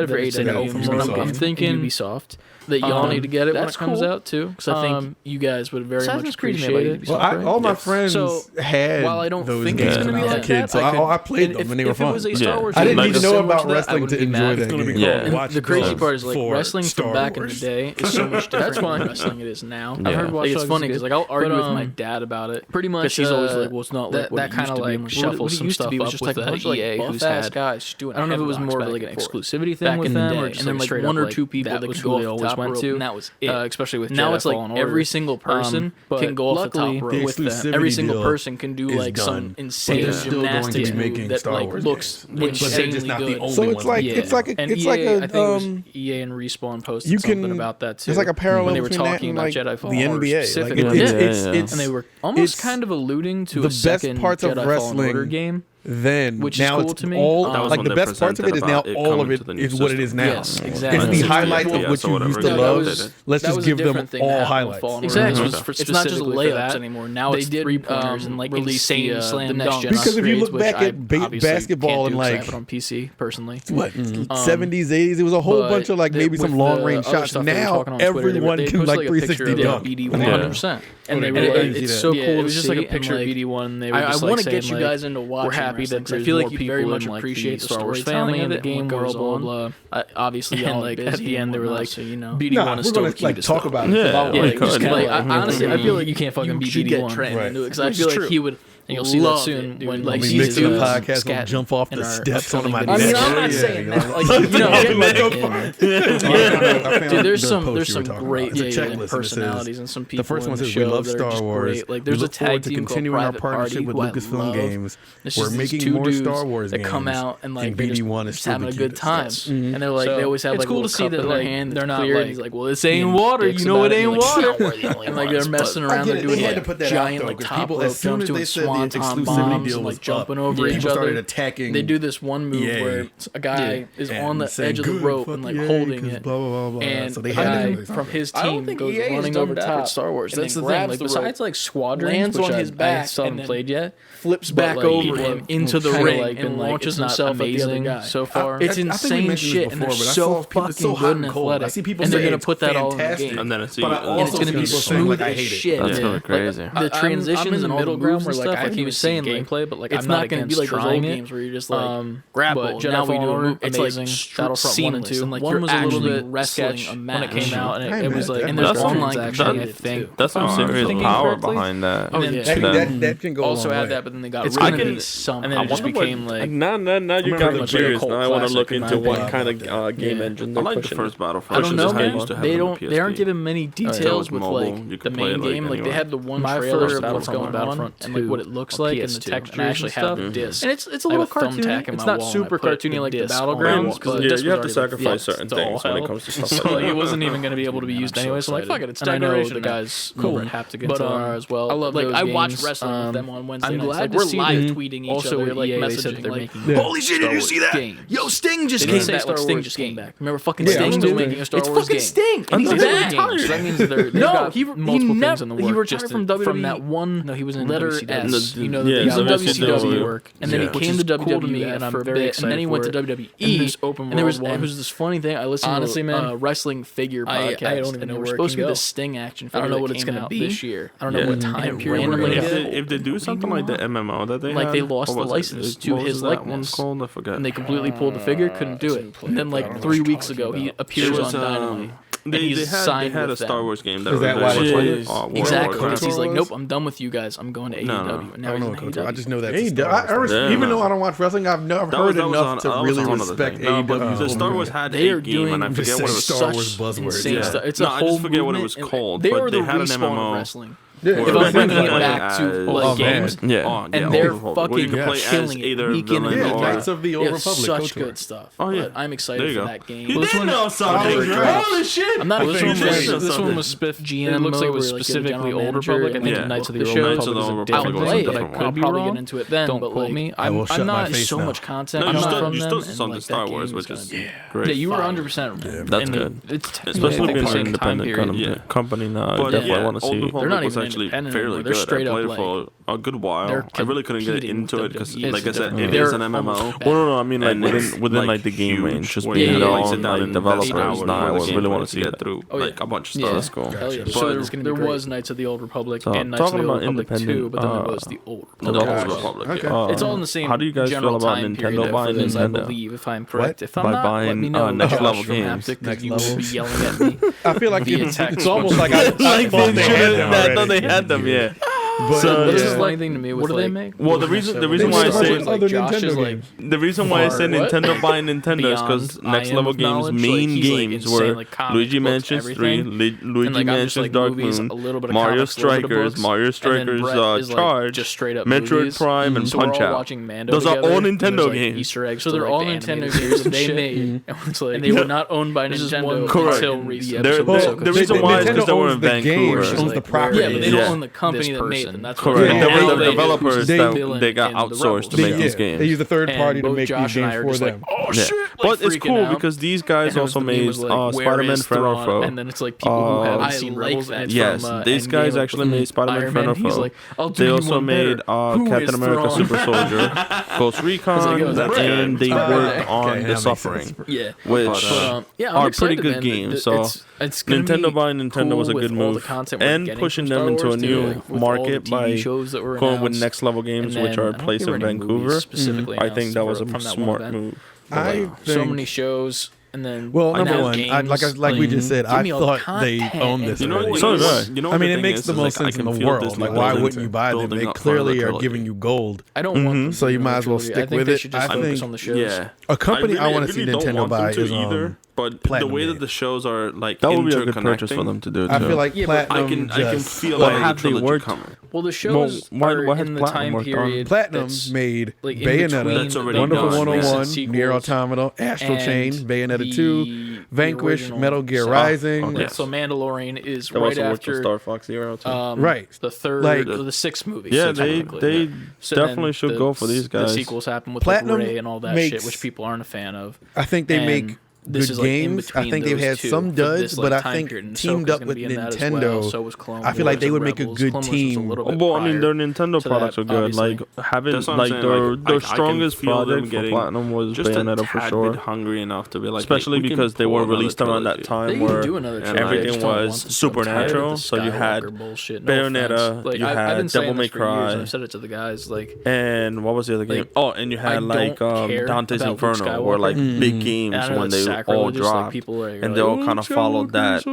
excited for AEW. I'm thinking Ubisoft. That y'all need to get it when it comes out too, because I think you guys would very much appreciate it. Well, all my friends had while I don't those think games it's gonna be like kid, so I played them and they were fun. I didn't even know about wrestling to enjoy that game. Yeah, the crazy part is like wrestling from back in the day is so much different than wrestling it is now. I've heard Watch Dogs. It's funny because like I'll argue with my dad about it. Pretty much, she's always like, "Well, it's not like that kind of like shuffle some stuff up with the EA who's had." I don't know if it was more of like an exclusivity thing with them, and then like one or two people that could go always went to, and that was it. Especially with now, it's like every single person can go off the top rope with them. Every single person can do like some insane gymnastics move that like looks insanely good. So it's like a EA and Respawn posted something about that too. It's like a parallel when they were talking about Jedi Fallen the Order NBA. specifically. And they were almost kind of alluding to the a second best parts Jedi of Fallen Order wrestling game. then which now is cool it's to me. all like the best parts of it is now all of it is what it is now. Yes, exactly. It's the highlights of what you used to love. Let's just give them all highlights. Exactly. It's not just layups anymore. Now it's 3-pointers and like insane slam dunks. Because if you look back at basketball in like on PC personally, what 70s, 80s, it was a whole bunch of like maybe some long range shots. Now everyone can like 360 dunk. 100%. And it's so cool. It was just like a picture of BD1. I want to get you guys into watching. We're happy that I feel like you very much appreciate the Star Wars family and the game world, blah blah. Obviously, and like at the end they were like, BD1 is still the cutest. Talk about it. Honestly, I feel like you can't fucking beat BD1 because I feel like he would. And you'll see that soon when like he's doing the podcast will jump off the steps on my. I mean, I'm not saying that. Like, dude, there's some great personalities and some people. The first one says we love Star Wars. Like there's a tag team continuing our partnership with Lucasfilm Games. We're making more Star Wars games that come out and like they're just having a good time. And they're like they always have like. It's cool to see that like they're not like well this ain't water. You know it ain't water. And like they're messing around. They're doing like giant like top rope jumps doing swanton bombs and like jumping over each other. Attacking. They do this one move where a guy is on the edge of the rope and like holding it, and a guy from his team goes running over top Star Wars. That's the thing. Like besides like Squadrons, lands on his back, still haven't played yet, flips back over him into the ring and launches himself at the other guy. So far, it's insane shit, and they're so fucking good and athletic. And they're gonna put that all in the game, and then it's gonna be smooth as shit. That's really crazy. The transitions and middle ground where like he was saying gameplay, but like it's not gonna be like those old games where you're just like grapple. Now we do it's like Battlefront 1 and 2. Like one was a little bit wrestling when it came out, and it was like and there's online actually. I think that's some serious power behind that. Oh yeah, that can go. Also had that, but then they got rid of it some, and then it just became like now you got me curious. Now I want to look into what kind of game engine they're pushing. I like the first Battlefront. I don't know. They aren't giving many details with like the main game. Like they had the one trailer of what's going on and like what it looks like and the texture. I actually have the disc, and it's a little cartoony. It's not super cartoony like the Battlegrounds, because you have to sacrifice certain things when it comes to stuff. So like it wasn't even going to be able to be used anyway. So like fuck it, it's declaration. The guys cool have to get to as well. I love like I watched wrestling with them on Wednesday. I'm glad we're live tweeting each other like messaging like holy shit, did you see that? Yo, Sting just came back. Sting just came back. Remember fucking Sting still making a Star Wars game. It's fucking Sting, and he's back. That means they're no, he never he retired from WWE from that one. No, he was in letter S. You know, he was in WCW work, and then he came to WWE, and I'm very excited. And then he went to WWE, and there was this funny thing. I listened to a wrestling figure podcast. I don't even know where it's supposed to be the Sting action figure. I don't know what it's going to be this year. I don't know what time period. If they do something like the MMO that they like, they lost the license to his likeness. I forget. And they completely pulled the figure, couldn't do it. And then like 3 weeks ago, he appears on Dynamite. They had a Star Wars game that was exactly. Because he's like, nope, I'm done with you guys. I'm going to AEW. And now he's in AEW. I just know that. Even though I don't watch wrestling, I've never heard enough to really respect AEW. The Star Wars had a game, and I forget what it was. Star Wars buzzwords. It's a whole. I just forget what it was called. But they had an MMO. Wrestling. If I'm bringing it back to like games, and they're fucking killing it week in and week out. Knights of the Old Republic, such good stuff. Oh yeah, I'm excited for that game. You didn't know something. Holy shit! I'm not. This one was Spiff GM. It looks like it was specifically Old Republic. I think Knights of the Old Republic. I'll play it. I'll probably get into it then. Don't quote me. I'm not so much content. I'm not from them. You still saw the Star Wars, which is great. Yeah, you were 100%. That's good. Especially being an independent company now. I definitely want to see. They're not even fairly good. I played it for a good while. I really couldn't get into it because, like I said, it is an MMO. Well, no, I mean like within like the game range, just being their own like developers. Now, I really want to see that through like a bunch of stuff. That's cool. So there was Knights of the Old Republic and Knights of the Old Republic 2, but then there was the Old Republic. It's all in the same. How do you guys feel about Nintendo buying Nintendo? I believe, if I'm correct. If I'm not, let me know. Next level games. You will be yelling at me. I feel like it's almost like I thought they had them. Yeah. But this is like thing to me. What do they make? Well, the reason why I say the reason why I say Nintendo buying Nintendo is because Next Level Games' main games were Luigi Mansion 3, Luigi Mansion Dark Moon, Mario Strikers, Charge, Metroid Prime, and Punch Out. Those are all Nintendo games. Easter eggs. So they're all Nintendo games that they made, and they were not owned by Nintendo until the episode. The reason why is because they were in Vancouver. Owns the property. Yeah, but they don't own the company that made and that's correct. What the developers they got outsourced to make these games. They use a third party to make these games for them. Oh shit! But it's cool because these guys also made Spider-Man Friend or Foe. And then it's like people who haven't seen Rebels. Yes, these guys actually made Spider-Man Friend or Foe. They also made Captain America Super Soldier, Ghost Recon, and they worked on The Suffering, which are pretty good games. So Nintendo buying Nintendo was a good move, and pushing them into a new market by going with next level games, which are placed in Vancouver. I think that was a smart move. So many shows. And then, number one, like we just said, I thought they owned this. So did I. I mean, it makes the most sense in the world. Like, why wouldn't you buy them? They clearly are giving you gold. I don't want so you might as well stick with it. I think a company I want to see Nintendo buy is either. But Platinum the way that the shows are like that would be a good purchase for them to do. Too. I feel like Platinum. I can feel like have they worked. Well, the shows are in the time period. Platinum made Bayonetta, Wonderful 101, Nier Automata, Astral Chain, Bayonetta 2, Vanquish, Metal Gear Rising. So Mandalorian is right after Star Fox Zero. Right, the third or the sixth movie. Yeah, they definitely should go for these guys. The sequels happen with Ray and all that shit, which people aren't a fan of. I think they make good games. I think they've had some duds, but I think teamed up with Nintendo, I feel like they would make a good team. Well, I mean, their Nintendo products are good. Like having their strongest project for Platinum was Bayonetta for sure. Hungry enough to be like, especially because they were released around that time where everything was supernatural. So you had Bayonetta, you had Devil May Cry. I've said it to the guys, and what was the other game? Oh, and you had like Dante's Inferno, were like big games when they all dropped, and they all kind of followed that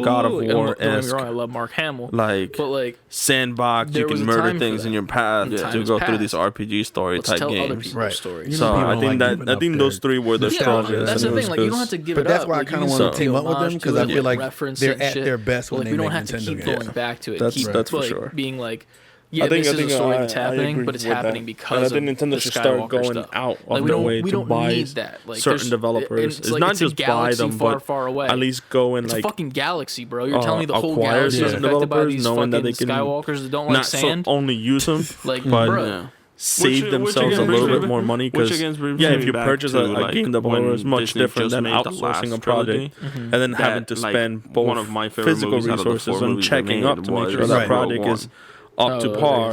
God of War-esque. I love Mark Hamill, but sandbox, you can murder things in your path to go through these RPG story type games. Right. So I think those three were the strongest. That's the thing. Like you don't have to give it up. But that's why I kind of want to team up with them because I feel like they're at their best when they make Nintendo games. We don't have to keep going back to it. That's for sure. Being like. Yeah, this is a story that's happening, but it's happening because I think Nintendo should start going out of their way to buy certain developers. It's not just buy them, but at least go and it's a fucking galaxy, bro. You're telling me the whole galaxy is affected by these fucking Skywalkers that don't like sand? Not only use them, but save themselves a little bit more money. Because if you purchase a game developer, is much different than outsourcing a project and then having to spend both physical resources on checking up to make sure that project is up to par,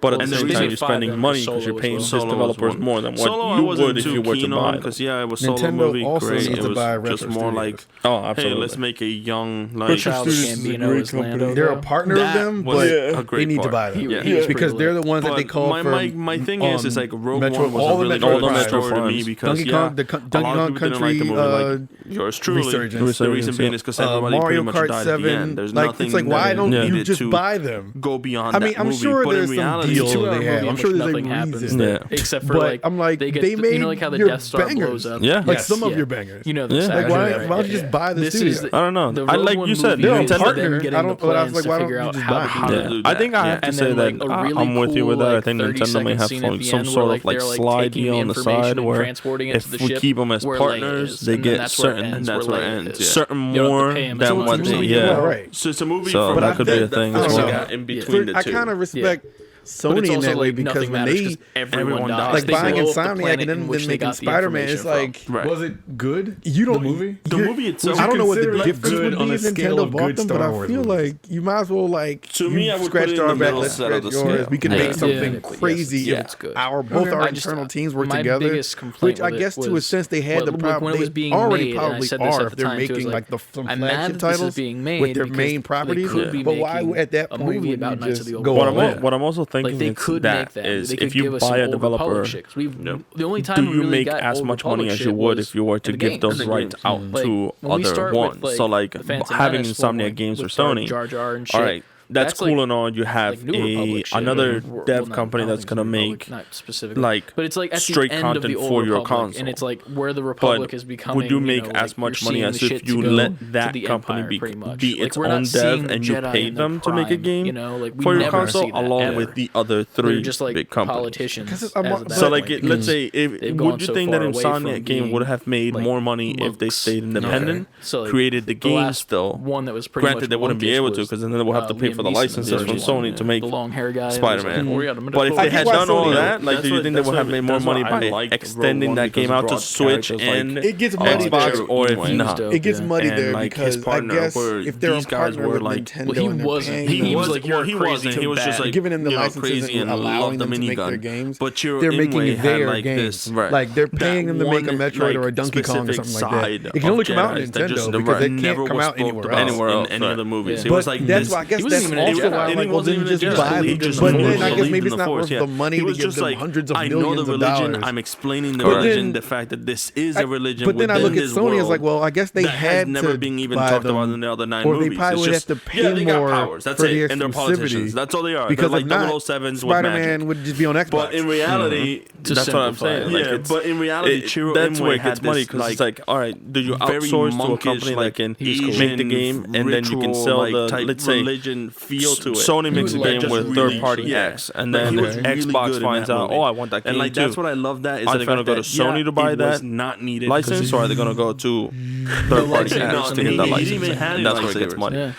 but at the same time you're spending money because you're paying these developers more than what you would if you were to buy them. Because it was Solo movie great. It was just more like, absolutely. Hey, let's make a young like they're a partner of them, but they need to buy them because they're the ones that they call for. My thing is like Rogue One was a really good story to me because Donkey Kong Country yours truly. The reason being is because everybody pretty much died at the end. There's nothing. It's like, why don't you just buy them? Go beyond. I mean, I'm sure there's some deal they have. I'm sure there's a reason. Except for like, I'm like, they made like how the Death Star blows up. Yeah, like some of your bangers. You know, like why don't you just buy the studio? I don't know. I like you said, they're a partner. I don't. But I was like, why don't you just buy? I think I have to say that I'm with you with that. I think Nintendo may have some sort of like slide deal on the side where if we keep them as partners, they get certain. And that's where it ends. Certain more than what they. So it's a movie. So that could be a thing as well. In between the two. I kind of respect Sony in that way because when they everyone dies, like buying Insomniac and then making Spider-Man, it's like, was it good? You don't the movie itself. I don't know what the difference would be if Nintendo bought them, but I feel like you might as well like to me, I would scratch our back, let's scratch yours. We can make something Technically, crazy. yes. Yeah, Both our internal teams work together, which I guess to a sense they had the problem. They already probably are if they're making like some flagship titles with their main properties. But why at that point would you just go all in? What I'm also thinking is that is if you buy a developer, do you make as much money as you would if you were to give those rights out to other ones? So like having Insomniac Games or Sony, all right. That's cool and all. You have another dev company that's gonna make like but it's like at straight the end content of the for your Republic, console. and it's like where the Republic is becoming. Would you make as much money as if you let that company be its own dev and you paid them to make a game for your console along with the other three big companies? So like, let's say, would you think that Insomniac game would have made more money if they stayed independent, created the game still? Granted, they wouldn't be able to because then they would have to pay for for the licenses from Sony to make the long hair guy Spider-Man. But if they had done all of that, like, do you think they would have made more money by extending that game out to Switch and Xbox, or if not? It gets muddy there because I guess if they're a partner with Nintendo, he was like, he wasn't. He was just like giving them the licenses and allowing them to make their games. But they're making their games. Like they're paying them to make a Metroid or a Donkey Kong or something like that. It can only come out in Nintendo because it can't come out anywhere else in any other movies. It was like that's why I guess that's also why I'm like, well, then just buy them. But then I guess maybe it's not worth the money to give them hundreds of millions of dollars. I'm explaining the religion, the fact that this is a religion. But then I look at Sony as like, well, I guess they had to never being even talked about in the other 9 movies. Or they probably would have to pay more for the exclusivity. That's all they are. Because like if not, 007s Spider-Man would just be on Xbox. But in reality, that's what I'm saying. Yeah, but in reality, that's where it gets money because it's like, all right, do you outsource to a company that can make the game and then you can sell the, let's say, religion feel to it. Sony makes a game with third-party X, and then Xbox finds out, oh, I want that game too. And that's what I love. That is are they going to go to Sony to buy that license, or are they going to go to third-party X to get that license? And that's where it gets money.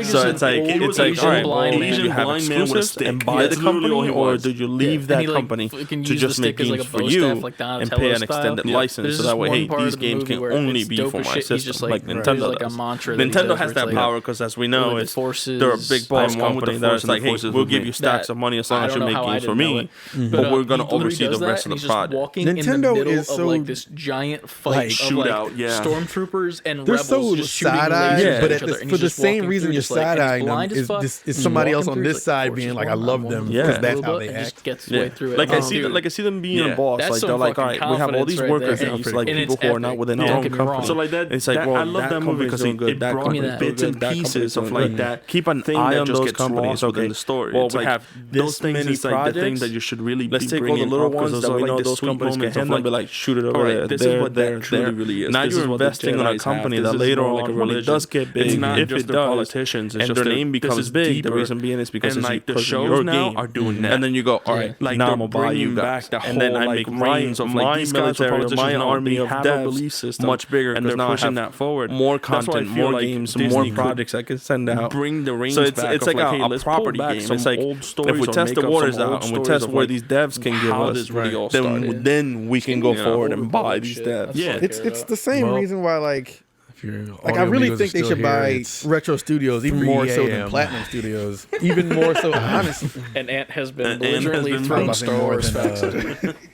So it's like, all right, well, do you have exclusives and buy the company, or do you leave that company to just make games for you and pay an extended license so that way, hey, these games can only be for my system, like Nintendo does. Nintendo has that power because, as we know, they're a big boss company that's like, hey, we'll give you stacks of money as long as you make games for me, but we're going to oversee the rest of the project. Nintendo is so like this giant fight shootout, stormtroopers and they're rebels so just side-eyed, but for the same reason you're side-eyeing them is somebody else on this side being like, I love them because that's how they act. Like I see them being a boss. Like they're like, all right, we have all these workers and like people who are not within our own company. So like that, it's like, well, I love that movie because it brought bits and pieces of like that. Keep an eye on those companies within the story. Well, we have those things. It's like the thing that you should really let's take all the little ones that we know those companies can handle and be like, shoot it over there. This is what that truly really is. Now you're investing in a company that later on when it does get big, if it does, and their name becomes big, the reason being is because the shows now are doing that. And then you go, all right, now I'm gonna buy you guys, and then I make reigns of my military, my army of devs much bigger, and they're pushing that forward. More content, more games, more projects I can send out. Bring the reins back. So it's like a property game. It's like if we test the waters out and we test where these devs can give us, then we can go forward and buy these devs. Yeah, it's the same reason why like I really think they should buy Retro Studios even more so than Platinum Studios. Even more so, honestly. And Ant has been belligerently throwing Star Wars facts.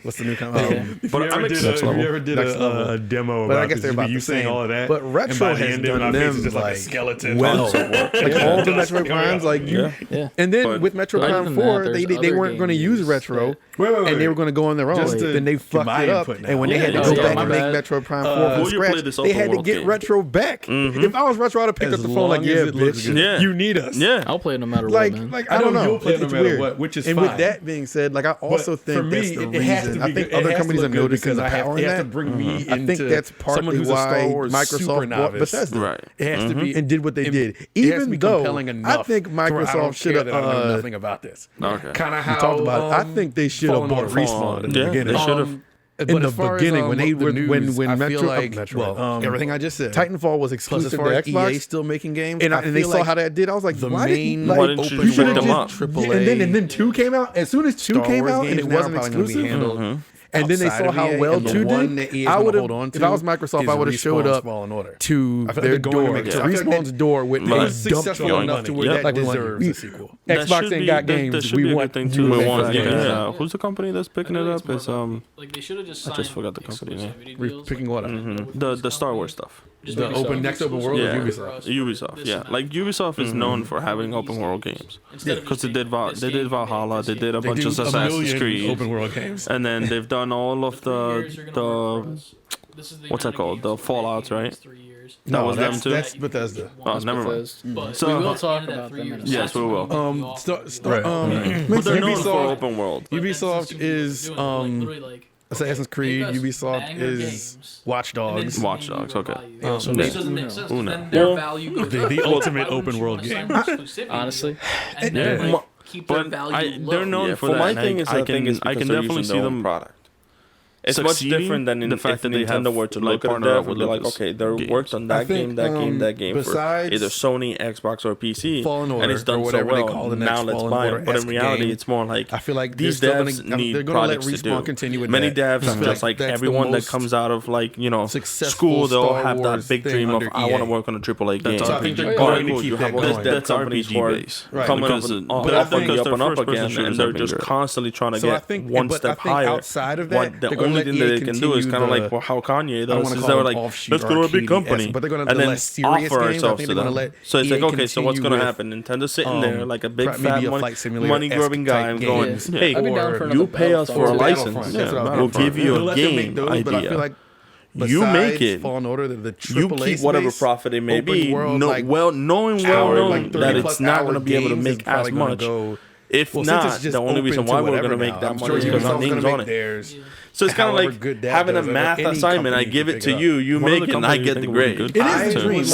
What's the new company? But if you ever did a demo about this, you saying all of that. But Retro has done them just like a skeleton. Well, like all the Metroid Primes, like you. And then with Metroid Prime 4, they weren't going to use Retro, and they were going to go on their own. Then they fucked it up, and when they had to go back and make Metroid Prime 4 from scratch, they had to get Retro back. If I was Retro, I'd have picked up the phone like, yeah, bitch, you need us. Yeah, I'll play it no matter what, man. Like I don't know, you'll play it no matter what, which is fine. And with that being said, like I also think that's the reason. I think other companies are noticing the power in that. I think that's partly why Microsoft bought Bethesda. Right. It has to be and did what they did. Even though I think Microsoft should have nothing about this. Okay. Kind of how we talked about it. I think they should have bought Respawn in the beginning. They should have. In the beginning, when Metro, everything I just said, Titanfall was exclusive to Xbox. EA still making games, and they saw how that did. I was like, why didn't you should have just AAA? And then 2 came out. As soon as 2 came out, and it wasn't exclusive. And then they saw how well 2 did. I would have, if I was Microsoft, I would have showed up to their door, to Respawn's door with a successful enough to where that deserves a sequel. Xbox ain't got games. We want things to move on. Who's the company that's picking it up? It's like they should have just. I just forgot the company name. We're picking what up? The Star Wars stuff. The next open world of Ubisoft. Ubisoft, yeah. Like Ubisoft is known for having open world games. Because they did Valhalla, they did a bunch of Assassin's Creed open world games, and then they've done all of the what's that called? The Fallouts, right? That was them too. That's Bethesda. Oh, never mind. So we will talk about them. Yes, we will. But they're known for open world. Ubisoft is Assassin's Creed. Ubisoft is Watch Dogs. Watch Dogs, okay. So this doesn't make sense. Then their value goes the ultimate open world game. Honestly. Keep their value low. They're known for that. My thing is, I can definitely see them product. It's much different than in the fact that Nintendo were to look at that would be like, okay, they worked on that game for either Sony, Xbox, or PC, and it's done so well. Now let's buy it. But in reality, it's more like I feel like these devs need projects to do. Many devs, just like everyone that comes out of like school, they'll have that big dream of I want to work on a AAA game. So I think they're going to keep that going. That's RPG base coming up and up again, and they're just constantly trying to get one step higher. Outside of that, the only thing that they can do is kind of like how Kanye does. Is they're like, let's go to a big company and then offer ourselves to them. So it's like, okay, so what's going to happen? Nintendo's sitting there like a big fat money-grubbing guy and going, hey, you pay us for a license. We'll give you a game idea. You make it. You keep whatever profit it may be, knowing that it's not going to be able to make as much. If not, the only reason why we're going to make that money is because our name's on it. So it's kind of like having a math assignment. I give it to you, you make it, and I get the grade. It is the dream.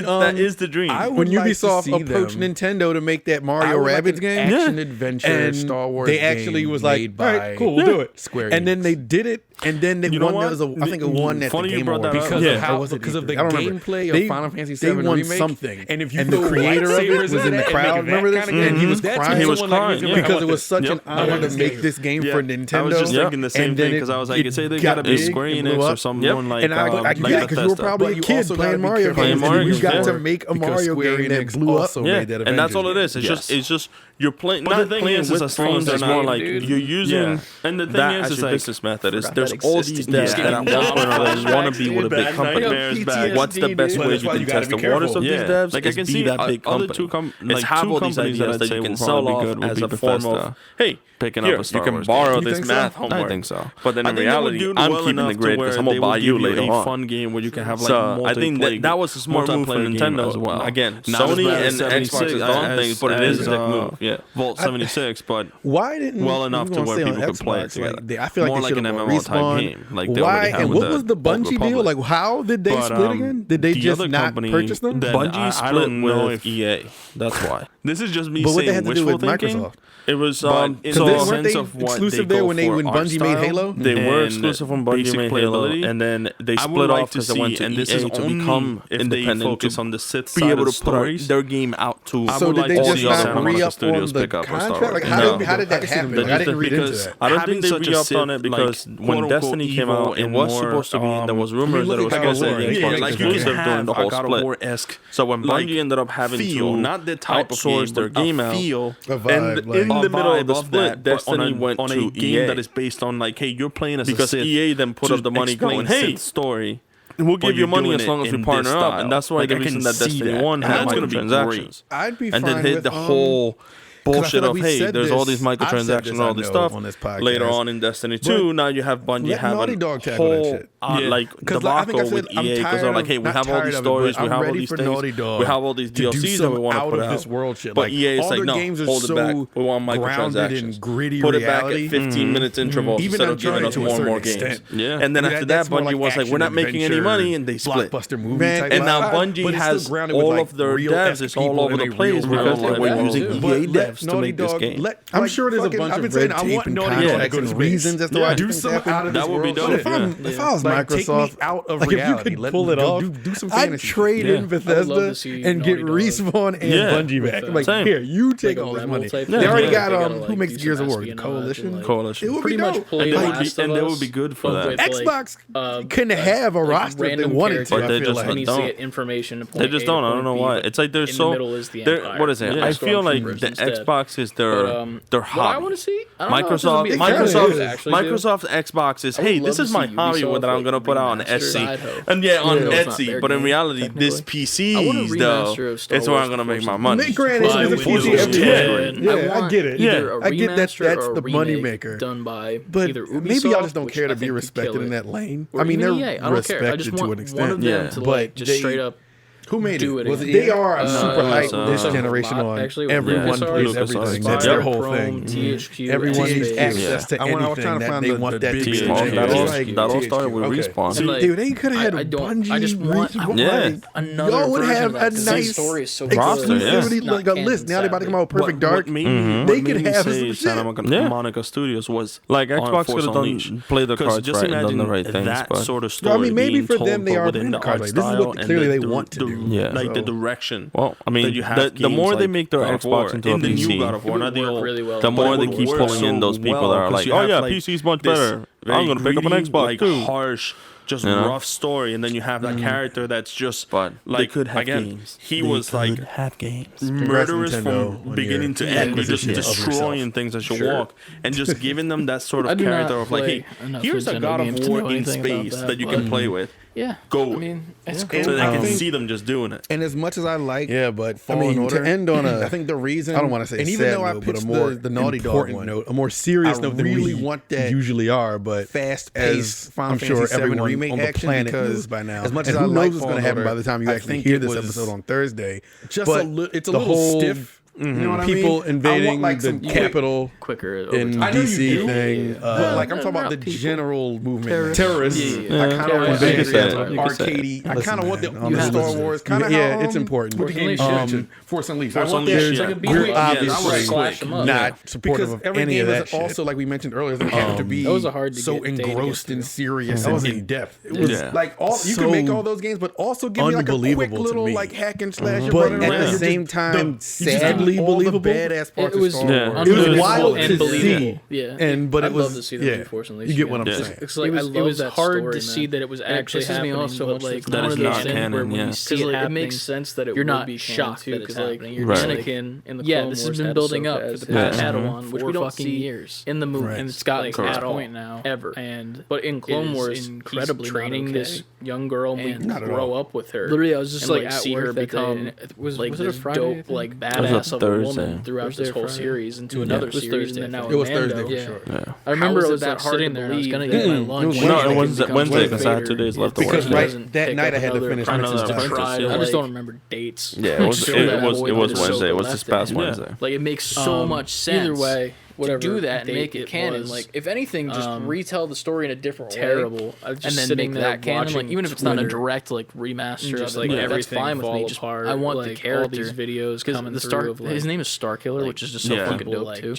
That is the dream. When Ubisoft approached Nintendo to make that Mario Rabbids game, action adventure Star Wars, they actually was like, all right, cool, we'll do it. Square and then they did it, and then they won. I think it won at the Game Awards because of the gameplay of Final Fantasy VII Remake. They won something, and the creator of it was in the crowd. Remember this? And he was crying. He was crying because it was such an honor to make this game for Nintendo. I was just thinking the same thing because I was like, it's either gotta be Square Enix or someone like because you were probably a kid playing Mario games. You got to make a Mario game that blew up. And that's all it is. It's just you're playing. Not playing with phones. It's more like you're using. And the thing is, it's like business method. There's all these devs that at one point or other want to be with a big company. What's the best way you can test the waters of these devs? Like I can see that big company. It's have all these ideas that you can sell off as a form of, hey, picking up a Star Wars. You can borrow this math homework. I think so. But then in reality, I'm keeping the grade because I'm gonna buy you later on. Fun game where you can have like I think that was a smart move from Nintendo as well. Again, Sony and Xbox is own things, but it is a dick move. Yeah, Vault 76, but why didn't well enough to where people could play it together. I feel like more like an MMO type game. Like why and what was the Bungie deal? Like how did they split again? Did they just not purchase them? Bungie split with EA. That's why. This is just me saying wishful thinking. It was weren't they exclusive there when Bungie made Halo? They were exclusive when Bungie made Halo, and then they split off because they went to EA to become independent, focus on the Sith side of the stories. Their game out to so did they just not re-up on the contract? Like how did that happen? I didn't read into that. I don't think they re-upped on it because when Destiny came out, it was supposed to be. There was rumors that it was supposed to be exclusive during the whole split. So when Bungie ended up having to not the type of outsource their game out, and in the middle of the split, Destiny went on a game that is based on like, hey, you're playing as because EA then put up the money going, hey, story. And we'll give you money as long as we partner up, and that's why the reason that Destiny 1 had microtransactions. I'd be fine with and then hit the whole bullshit of, hey, there's all these microtransactions and all this stuff. Later on in Destiny 2, now you have Bungie having a whole like debacle with EA because they're like, hey, we have all these stories, we have all these things, we have all these DLCs that we want to put out. But EA is like, no, hold it back. We want microtransactions. Put it back at 15 minutes intervals instead of giving us more and more games. And then after that, Bungie was like, we're not making any money, and they split. And now Bungie has all of their devs, it's all over the place because they were using EA devs to make this game. I'm sure there's a bunch of red tape and contracts and reasons as to why do something out of this world. If I was Microsoft, out of reality, if you could pull it off, do some I'd trade in Bethesda and get Respawn and Bungie back. Like, here, you take all this money. They already got who makes Gears of War? Coalition. It would be dope. And they would be good for that. Xbox couldn't have a roster if they wanted to. But they just don't. They just don't. I don't know why. It's like they're so. What is it? I feel like the Xbox is their hobby. I want to see Microsoft's Xbox is, hey, this is my hobby that I'm gonna put out on Etsy, and on Etsy. But in reality, this PCs though, it's where I'm gonna make my money. Granted, it's a PC every day. I get it. Yeah, I get that's the money maker. Done by but either Ubisoft, maybe y'all just don't care to be respected in that lane. I mean, they're respected to an extent. One of them to like just straight up Who made do it. They are super hype this generation on. Everyone plays everything. That's their whole thing. THQ. Everyone needs access to anything that they want that to be. That all started with Respawn. Dude, they could have had Bungie. I just want another y'all would have a nice story is so exclusivity, like a list. Now they're about to come out with Perfect Dark. They could have some Santa Monica Studios was like Xbox could have done play the cards right and done the right things. That but sort of story. I mean, maybe for them they are within the cards. This is what clearly they want to do. Yeah, like the direction. Well, I mean, the more they make their Xbox into a PC, the more they keep pulling in those people that are like, oh yeah, PC's much better. I'm gonna pick up an Xbox too. Harsh. Just rough story, and then you have that character that's just like they could have again. Games. He was like have games, murderous from beginning to end. You're just destroying things as you walk, and just giving them that sort of character of like, hey, here's a God of War in space that you can play with. Yeah, go. I mean, it's cool. So I can see them just doing it. And as much as I like, but Fallen Order, to end on I think the reason I don't want to say, and even though I pitched the Naughty Dog one, note, a more serious note than really we want that usually are, but fast-paced I'm sure everyone remake on the action planet knows by now. As much as I who like knows what's going to happen by the time you actually hear this episode on Thursday. Just it's a little stiff. You know what I mean? People invading the Capitol quicker in DC thing. But like I'm talking about the general movement. Terrorists. I kind of want arcadey. I kind of want the Star Wars kind of. Yeah, it's important. Force Unleashed. We're obviously not supportive of any of that shit. Also, like we mentioned earlier, doesn't have to be so engrossed and serious and in depth. It was like all you can make all those games, but also give me like a quick little like hack and slash. But at the same time, sadly believable. Badass parts it was it was wild and to see. But it was love to see the Force Unleashed. You get what I'm saying? It's like it was hard to see that it was actually happening. Also, like that is not canon. Yeah, it makes sense that you're not shocked that it's happening. You're Anakin in the Clone Wars. This has been building up for the past Padawan, which we don't see years in the movie, and it's got at a point now ever. But in Clone Wars, incredibly training this young girl and grow up with her. Literally, I was just like see her become was like this dope like badass of a woman throughout this whole series into another series, and then now it was Thursday for sure. I remember it was that hard sitting there. I was gonna get my lunch. No, it was Wednesday because I had 2 days left to work. Because that night I had to finish. I just don't remember dates. Yeah, it was Wednesday. It was this past Wednesday. Like it makes so much sense. Either way. Whatever, to do that and make it canon. Like, if anything, just retell the story in a different way. Terrible. And then make that canon. Like, even if it's not a direct like remaster, just like everything that's fine with me. Just I want the character. All these videos coming the through. His name is Starkiller, which is just so fucking dope too.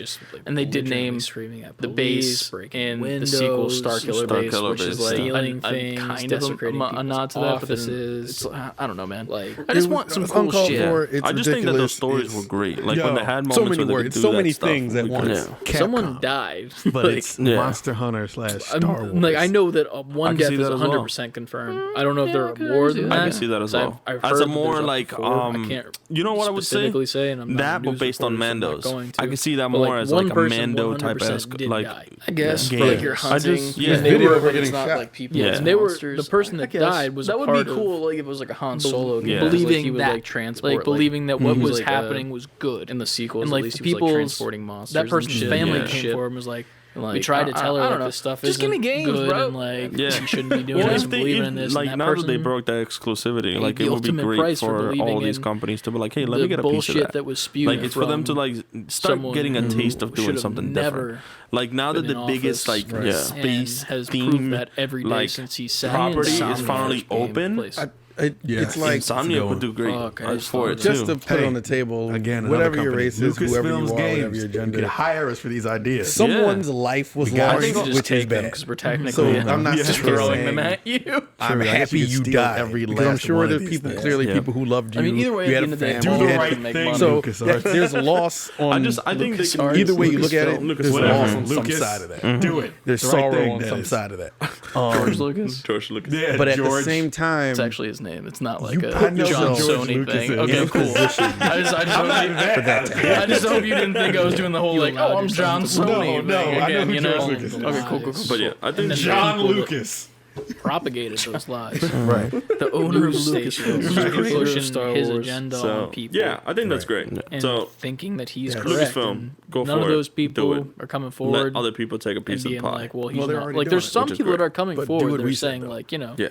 And they did name the base in the sequel Starkiller base, which is like stealing things, kind of a nod to that. But it's I don't know, man. Like I just want some cool shit. I just think that those stories were great. Like when they had moments where they could do so many things at once. Someone died, but it's Monster Hunter / Star Wars. Like I know that one death is 100% confirmed. I don't know if there are more than that. I can see that as well. As a more like you know what I would say? That, but based on Mandos. I can see that more as like a Mando type esque like. I guess like you're hunting. Video were getting shot like people. Yeah, and they were the person that died was that would be cool. Like if it was like a Han Solo game, believing that like believing that what was happening was good in the sequel, and like people transporting monsters. That person's family came forward and was like, we tried to tell her like this stuff is give me games, good bro. And like you shouldn't be doing this and believing in this. Like now that they broke that exclusivity, like it would be great for all these companies to be like, hey, let me get a piece of that. That was spewed. Like it's for them to like start getting a taste of doing something different. Like now that the biggest like space has proved that every day since he sat property is finally open. It's like Insomnia would do great for it too. Just to put on the table again, whatever your race is, whoever you are, whatever your gender, you could hire us for these ideas. Someone's life was lost, which is bad. Because we're technically, so I'm not just throwing them at you. I'm happy you died because I'm sure there's people, clearly people who loved you. I mean, either way, you had a family, do the right thing. So there's a loss on. I think either way you look at it, there's a loss on some side of that. Do it. There's sorrow on some side of that. George Lucas. But at the same time, it's actually his name. It's not like John Sony thing. Okay, cool. I just hope you didn't think I was doing the whole like, oh, I'm John Sony. No, I know who George Lucas is. Okay, cool. But yeah, I think John Lucas propagated those lies. Right. The owner of Lucasfilm pushing his agenda on people. Yeah, I think that's great. And so thinking that he's correct. Lucasfilm, go for it. None of those people are coming forward. Let other people take a piece of the pie. Like, well, he's not. Like, there's some people that are coming forward. They're saying like, you know. Yeah.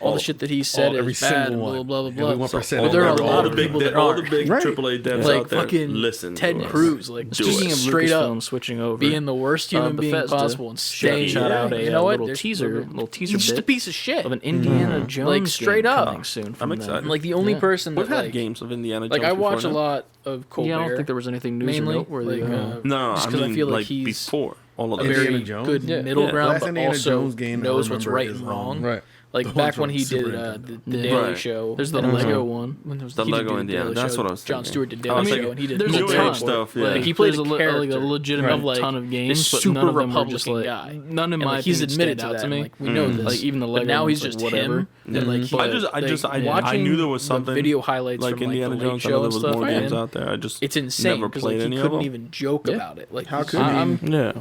all the shit that he said is bad, blah blah blah blah. But there are a lot of people that all are the big AAA devs like out there. fucking Listen, Ted Cruz, like speaking of straight up switching over, being the worst human being possible and staying. Shout out you know what? little teaser He's just a piece of shit of an Indiana Jones like straight game up coming soon. I'm excited. Like the only person we've that had like games of Indiana Jones. Like I watch a lot of Colbert. Yeah, I don't think there was anything news or noteworthy. No, just because I feel like he's before all of a this. very Jones? good middle ground, but Indiana also Jones game knows what's right and wrong. Right. Like back when he did the Daily Show. There's the Lego one. When there was the Lego Indiana. That's what I was thinking. Jon Stewart did Daily Show, and he did there's a ton stuff. Yeah, like he plays a legitimate ton of games, but super none of them Republican guy. None of my he's admitted to that. Like we know this. Like even the Lego. But now he's just him. And like I knew there was something. Video highlights like from Indiana the Late Jones. Show there and was stuff. more games out there. I just it's insane because like he couldn't even joke about it. Like how could I'm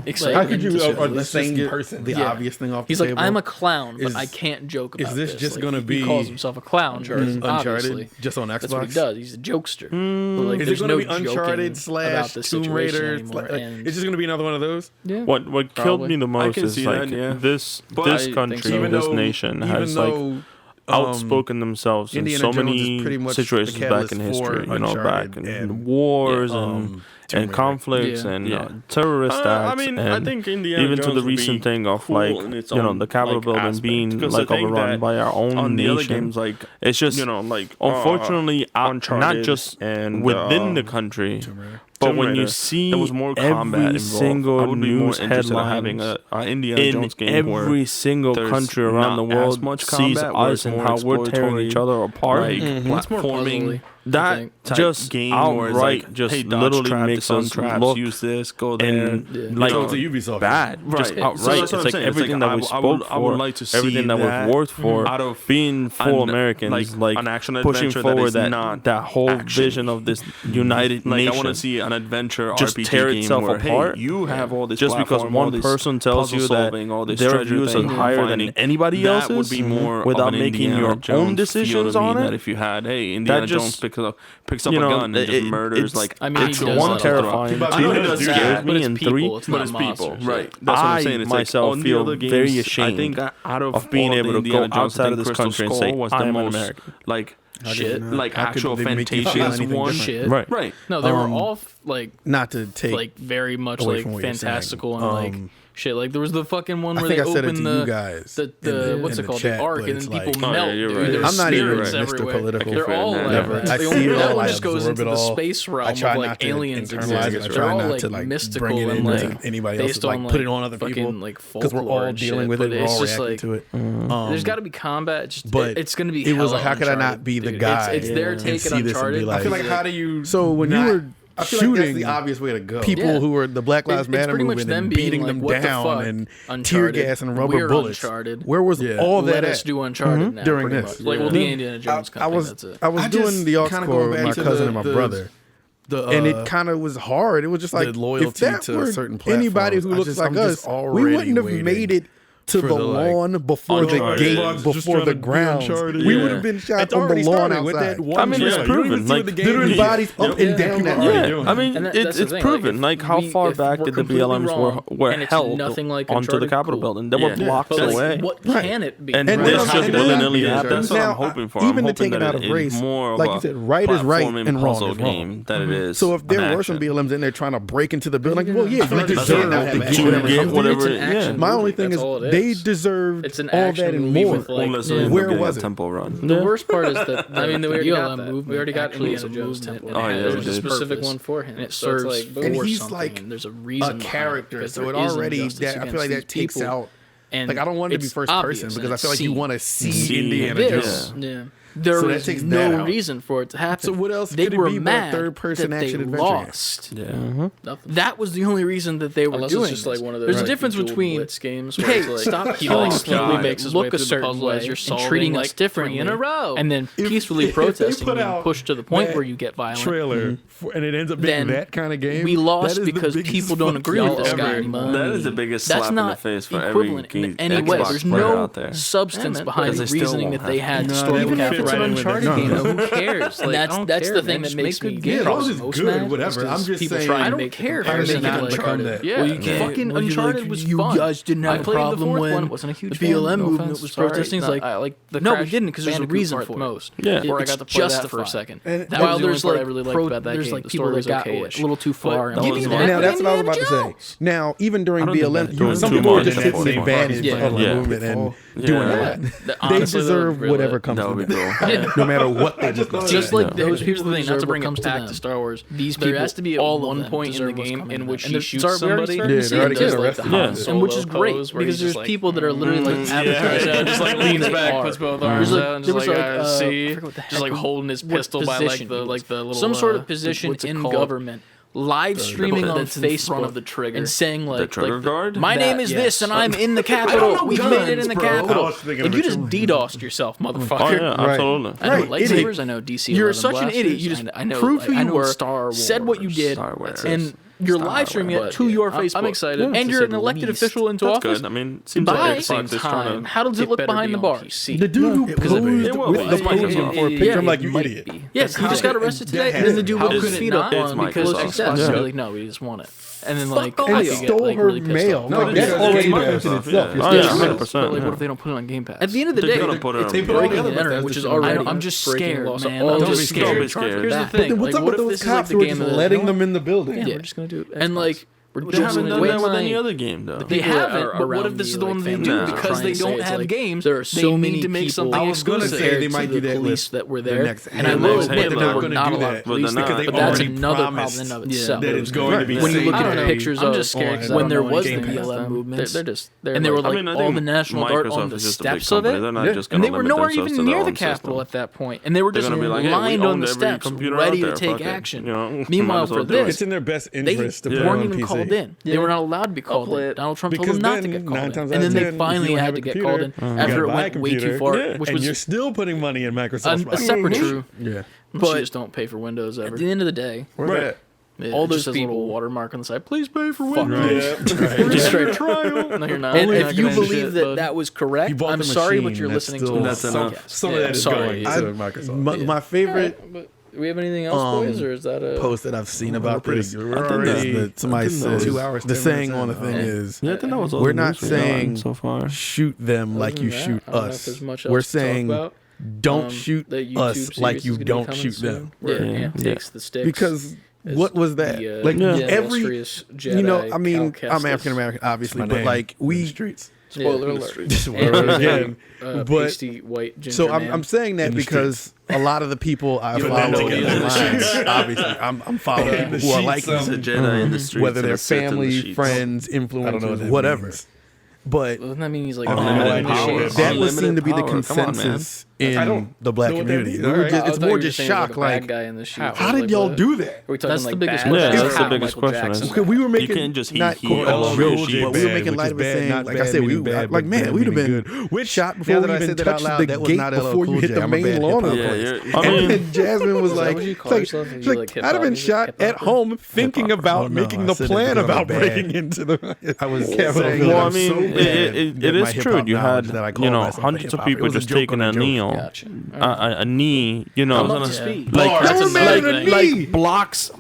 excited? How could you the same person? The obvious thing off the table. He's like I'm a clown, but I can't joke about this. Is this just going to be? He calls himself a clown. Uncharted, just on Xbox. That's what he does. He's a jokester. Is it going to be Uncharted / Tomb Raider? It's just going to be another one of those. Yeah. What killed me the most is like this country, this nation has like outspoken themselves in so many situations back in history. You know, back in wars and conflicts and terrorist acts. I mean, I think Indiana even Jones to the recent thing of like the Capitol building being like overrun by our own nation. Like it's just unfortunately not just within the country. But when you see every single news headline in every single country around the world sees us and how we're tearing each other apart, platforming that just outright just literally makes us look use this, go there, like Ubisoft bad, just outright. It's like everything that we spoke for, everything that we've worked for, out of being full Americans, like pushing forward that whole vision of this united nation. I want to see an adventure just RPG tear itself apart. You have all this just because one person tells you that their views are higher than anybody else's, without making your own decisions on it. If you had, hey, Indiana Jones picks up a gun and just murders, like, I mean, it's one terrifying, two scares me, and three, but it's people, right? That's what I'm saying. It's myself like, feel very ashamed of being able to go outside of this country and say I'm an American. Like shit, like actual Fantasia's one shit, right? No, they were all like not to take like very much like fantastical and like. Shit, like there was the fucking one where they opened the what's it called, the ark, and then people melt. I'm not even Mr. Political. They're all I see it all. That one just goes into the space realm of like aliens exist. They're all like mystical and like anybody else to like put it on other people because we're all dealing with it. We're all reacting to it. There's got to be combat, but it's gonna be. It was like, how could I not be the guy? It's their take on Uncharted. I feel like, how do you? So when you were shooting the obvious way to go. People who were the Black Lives Matter movement and beating them down and tear gas and rubber bullets. Where was all that at? Let's do Uncharted now, during this. Like, well, the Indiana Jones company, that's it. I was doing the aux core with my cousin and my brother. And it kind of was hard. It was just like, if that were anybody who looks like us, we wouldn't have made it to the lawn before the gate, before the grounds. We would have been shot on the lawn outside. I mean, it's proven. Like, literally bodies up and down that road. I mean, it's proven. Like, how far back did the BLMs were held onto the Capitol building? They were blocks away. What can it be? And this just willy-nilly happened. That's what I'm hoping for. Even to take it out of race, like you said, right is right and wrong is wrong. That it is. So if there were some BLMs in there trying to break into the building, well, yeah, you deserve to get whatever. My only thing is, they deserved all that and more. Where was it? Temple Run. The worst part is that I mean, we already got Indiana Jones temple. Oh yeah, there's a specific one for him. It serves and he's like there's a reason a character, so it already that I feel like that takes out. Like I don't want it to be first person because I feel like you want to see Indiana Jones. Yeah. There was no reason for it to happen. So what else they could it were be mad but third-person that action they adventure? Lost. That was the only reason that they were doing just like one of those. There's a difference between games. Hey, stop killing slowly, look a certain way, and treating us differently in a row, and then peacefully protesting and push to the point where you get violent. Trailer and it ends up being that kind of game. We lost because people don't agree with this guy anymore. That is the biggest slap in the face for every in any way. There's no substance behind the reasoning that they had to storm the it's an Uncharted game. Who cares? Like, that's the thing that makes me get good. Whatever. I'm just saying. I don't care if you're making Uncharted. Yeah, fucking Uncharted was fun. You guys didn't have a problem when the BLM movement was protesting. It's like, no, we didn't, because there's a reason for it. Yeah, where I got to play that for a second. While there's like people that got a little too far. Now that's what I was about to say. Now, even during BLM, some people were just taking advantage of the movement and doing that. They deserve whatever comes to them, no matter what they just. Just like those people, the thing, not to bring it back to Star Wars. These people, there has to be all one point in the game in which he shoots somebody, and which is great because there's people that are literally like just like leans back, puts both arms out, and just like see, just like holding his pistol by like the little some sort of position in government. Live streaming on Facebook of the trigger and saying like, the trigger guard? My name is this and I'm in the Capitol. We've made it in the Capitol. Like you just DDoSed yourself, motherfucker. Oh yeah, absolutely. I know lightsabers. I know DC. You're such an idiot. You just proved who you were, said what you did, and you're live streaming it to your Facebook. I'm excited, and you're an elected official into office. Good. I mean, seems like Xbox is trying to. How does it look behind the bars? The dude who posed with the podium for a picture, I'm like, you idiot. Yes, he just got arrested today, and then the dude with his feet up on because Xbox. Like, no, we just want it. And then like and stole her mail. No, that's already mentioned itself. Oh yeah, 100%. But like, what if they don't put it on Game Pass? At the end of the day, they put it on the internet, which is already. I'm just scared, man. I'm just scared. Here's the thing. What's up with those cops who are just letting them in the building? Yeah, we're just gonna do it. And like. They haven't done that with any other game, though. They haven't, but what if this is the one they do? Because they don't have games, there are so many to make something exclusive. They might do that police that were there, and I will admit there were not a lot of police, but that's another problem in of itself. That it's going to be when you look at pictures of when there was the BLM movement, and they were like all the National Guard on the steps of it, and they were nowhere even near the Capitol at that point, and they were just lined on the steps, ready to take action. Meanwhile, for this, it's in their best interest to they weren't even called in. They were not allowed to be called in. Donald Trump told them not to get called in. And then they finally had to get called in after it went way too far. Which was you're still putting money in Microsoft. A separate true. Yeah. But you just don't pay for Windows ever. At the end of the day, all those people watermark on the side. Please pay for Windows. Just straight trial. No, you're not. And if you believe that was correct, I'm sorry, but you're listening to that's enough. Some of that is going to Microsoft. My favorite. Do we have anything else, boys, or is that a post that I've seen about this? Somebody says 2 hours. The saying on the thing is, we're not saying so far shoot them like you shoot us. We're saying don't shoot us like you don't shoot them. Takes the sticks. Because what was that? Like every, you know, I mean, I'm African American, obviously, but like we streets. Spoiler alert. Again. But pasty white ginger so man. I'm saying that because a lot of the people I follow online, obviously, I'm following who are like whether they're family, friends, influencers, whatever. But doesn't that mean he's like that would seem to be the consensus in the black community. It's more just shock. Like, how did y'all do that? That's the biggest question. Yeah, that's the biggest question. Because we were making you can't just not real shit, but we were making light of it, saying, like I said, we like, man, we'd have been shot before we even touched the gate before you hit the main lawn of the place. And then Jasmine was like, I'd have been shot at home thinking about making the plan about breaking into the. I was saying, well, I mean, it is true. You had, you know, hundreds of people just taking a knee. A knee, you know, like blocks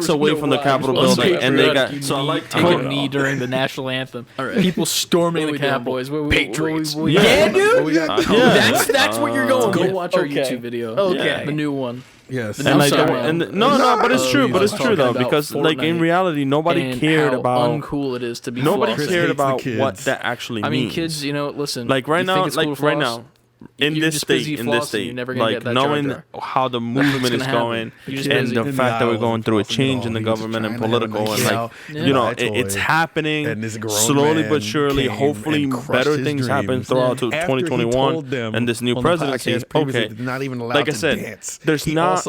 away from the Capitol building, and they got so I like taking a knee during the national anthem. People storming the Capitol. Patriots, yeah, dude. That's what you're going. Go watch our YouTube video. Okay, the new one. Yes, and like no, but it's true. But it's true though, because like in reality, nobody cared about how uncool it is to be. Nobody cared about what that actually means. I mean, kids, you know, listen. Like right now, in this state, like knowing how the movement is going, and the fact that we're going through a change in the government and political, and like you know, it's happening slowly but surely. Hopefully, better things happen throughout 2021 and this new presidency. Okay, like I said, there's not.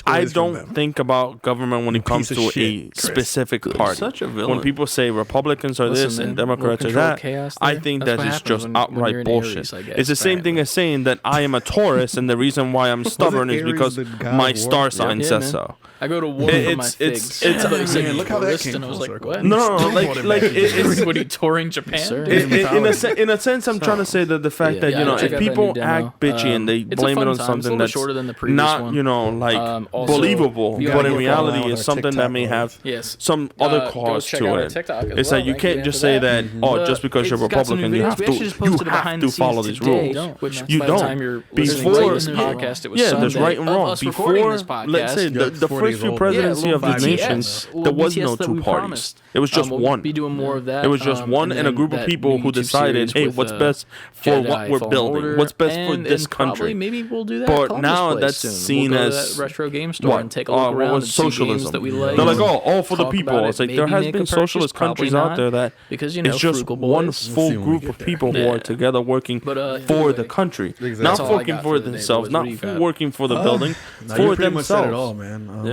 I don't think about government when it comes to a specific party. When people say Republicans are this and Democrats are that, I think that is just outright bullshit. It's the same thing as saying that I am a Taurus, and the reason why I'm stubborn is because my star sign says so. I go to war for my figs. Look how that came and I was like, what? No, like it's what are you touring Japan? In a sense, I'm trying to say that the fact that if people act bitchy and they blame it on something that's not like believable, but in reality is something that may have some other cause to it. It's like you can't just say that just because you're Republican you have to follow these rules. You don't. Before there's right and wrong. Before, let's say the first few presidency of the nations, there was no two parties. It was just one. Be doing more of that. It was just one and a group of people who decided, hey, what's best for what we're building? What's best for this country? Maybe we'll do that. But now that's seen as retro game store and take a look around and socialism. That we like. They're like, all for the people. It's like there has been socialist countries out there that it's just one full group of people who are together working for the country, not working for themselves, not working for the building, for themselves.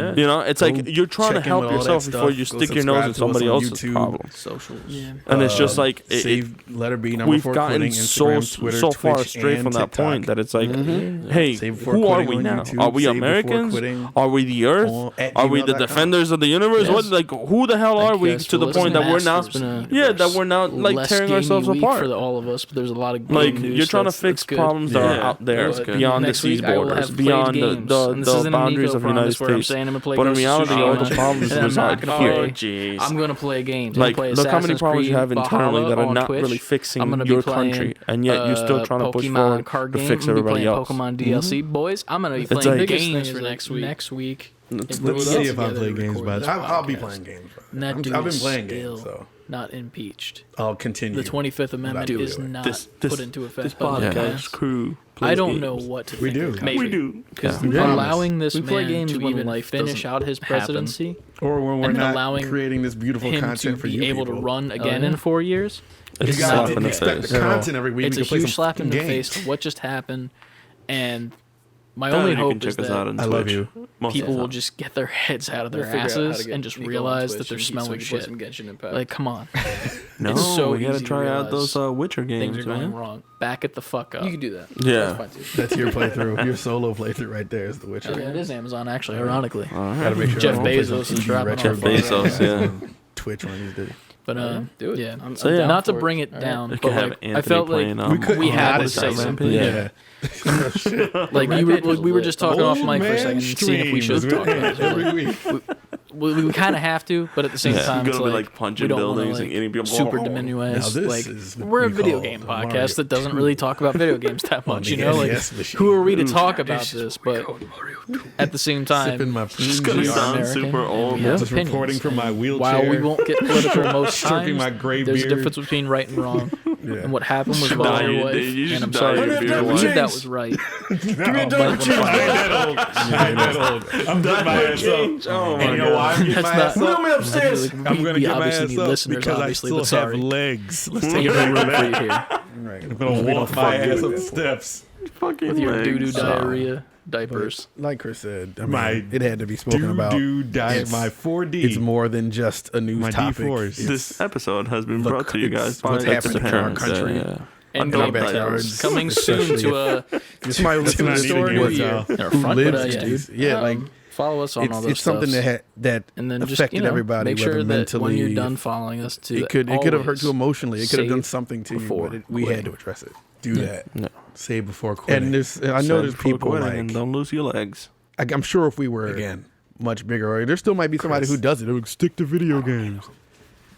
It's like you're trying to help yourself before you stick your nose in somebody else's problem. And it's just like we've gotten so far astray from that point that it's like, hey, who are we now? Are we Americans? Are we the Earth? Are we the defenders of the universe? What, like, who the hell are we to the point that we're now like tearing ourselves apart? For all of us, but there's a lot of like you're trying to fix problems that are out there beyond the seas borders, beyond the boundaries of the United States. But in reality, all the problems reside here. I'm gonna play games. Like, look how many problems you have internally that are not really fixing your country, and yet you're still trying to push forward to fix everybody else. Pokemon DLC, boys. I'm gonna be playing games for next week. Let's see if I play games, but I'll be playing games. I've been playing games, so. Not impeached. I'll continue. The 25th Amendment is not put into effect. This podcast crew. I don't know what to think. We do. Maybe. We do. Because allowing this man to even finish out his presidency, or when we're not allowing creating this beautiful content for you to be able to run again in 4 years, it's a slap in the face. The content every week. It's a huge slap in the face of what just happened, and my only hope is that I love you. People will just get their heads out of their asses and just realize that they're smelling shit. Like, come on. No, we gotta try out those Witcher games, things are going wrong. Back it the fuck up. You can do that. Yeah. That's your playthrough. Your solo playthrough right there is The Witcher. Yeah, it is Amazon, actually, ironically. Gotta make sure Jeff Bezos is dropping Jeff Bezos, yeah. Twitch one of these days. But do it. Yeah. So, not to bring it down, but like, I felt like we had to say something. Yeah. Like we were just talking off mic for a second and seeing if we should talk about it every week. We kind of have to, but at the same time, it's like punching buildings and eating people. Super diminuous. Like, we're a video game podcast that doesn't really talk about video games that much, you know. Like, who are we to talk about this? But at the same time, just gonna sound super old. Just reporting from my wheelchair. While we won't get political most times, my gray there's a difference between right and wrong. And what happened was about your wife, and I'm sorry to believe that was right. I'm done by myself. Oh my God. I'm getting my ass up. Upstairs. I'm going to get my ass up because I still have legs. Let's take a room for you here. I'm going to walk my ass up the steps. With your doo-doo diarrhea diapers. Like Chris said, I mean, it had to be spoken about. My 4D. It's more than just a news topic. This episode has been brought to you guys by what's happening in our country. And coming soon to a store near you. Who lives, dude? Yeah, like follow us on all those it's something that and then affected just, everybody. Make sure that mentally, when you're done following us, it could have hurt you emotionally. It could have done something to you, but we had to address it. Do that. No. Save before quitting. And I know there's people like, and don't lose your legs. I'm sure if we were much bigger, there still might be somebody who does it. Who would stick to video games.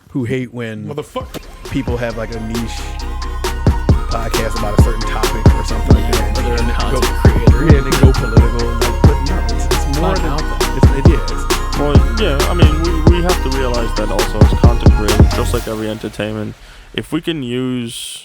Who hate when people have like a niche podcast about a certain topic or something like that. They're a content creator. Yeah, and they go political. Like, but no, it's more than Well, yeah, I mean, we have to realize that also as content creators, just like every entertainment, if we can use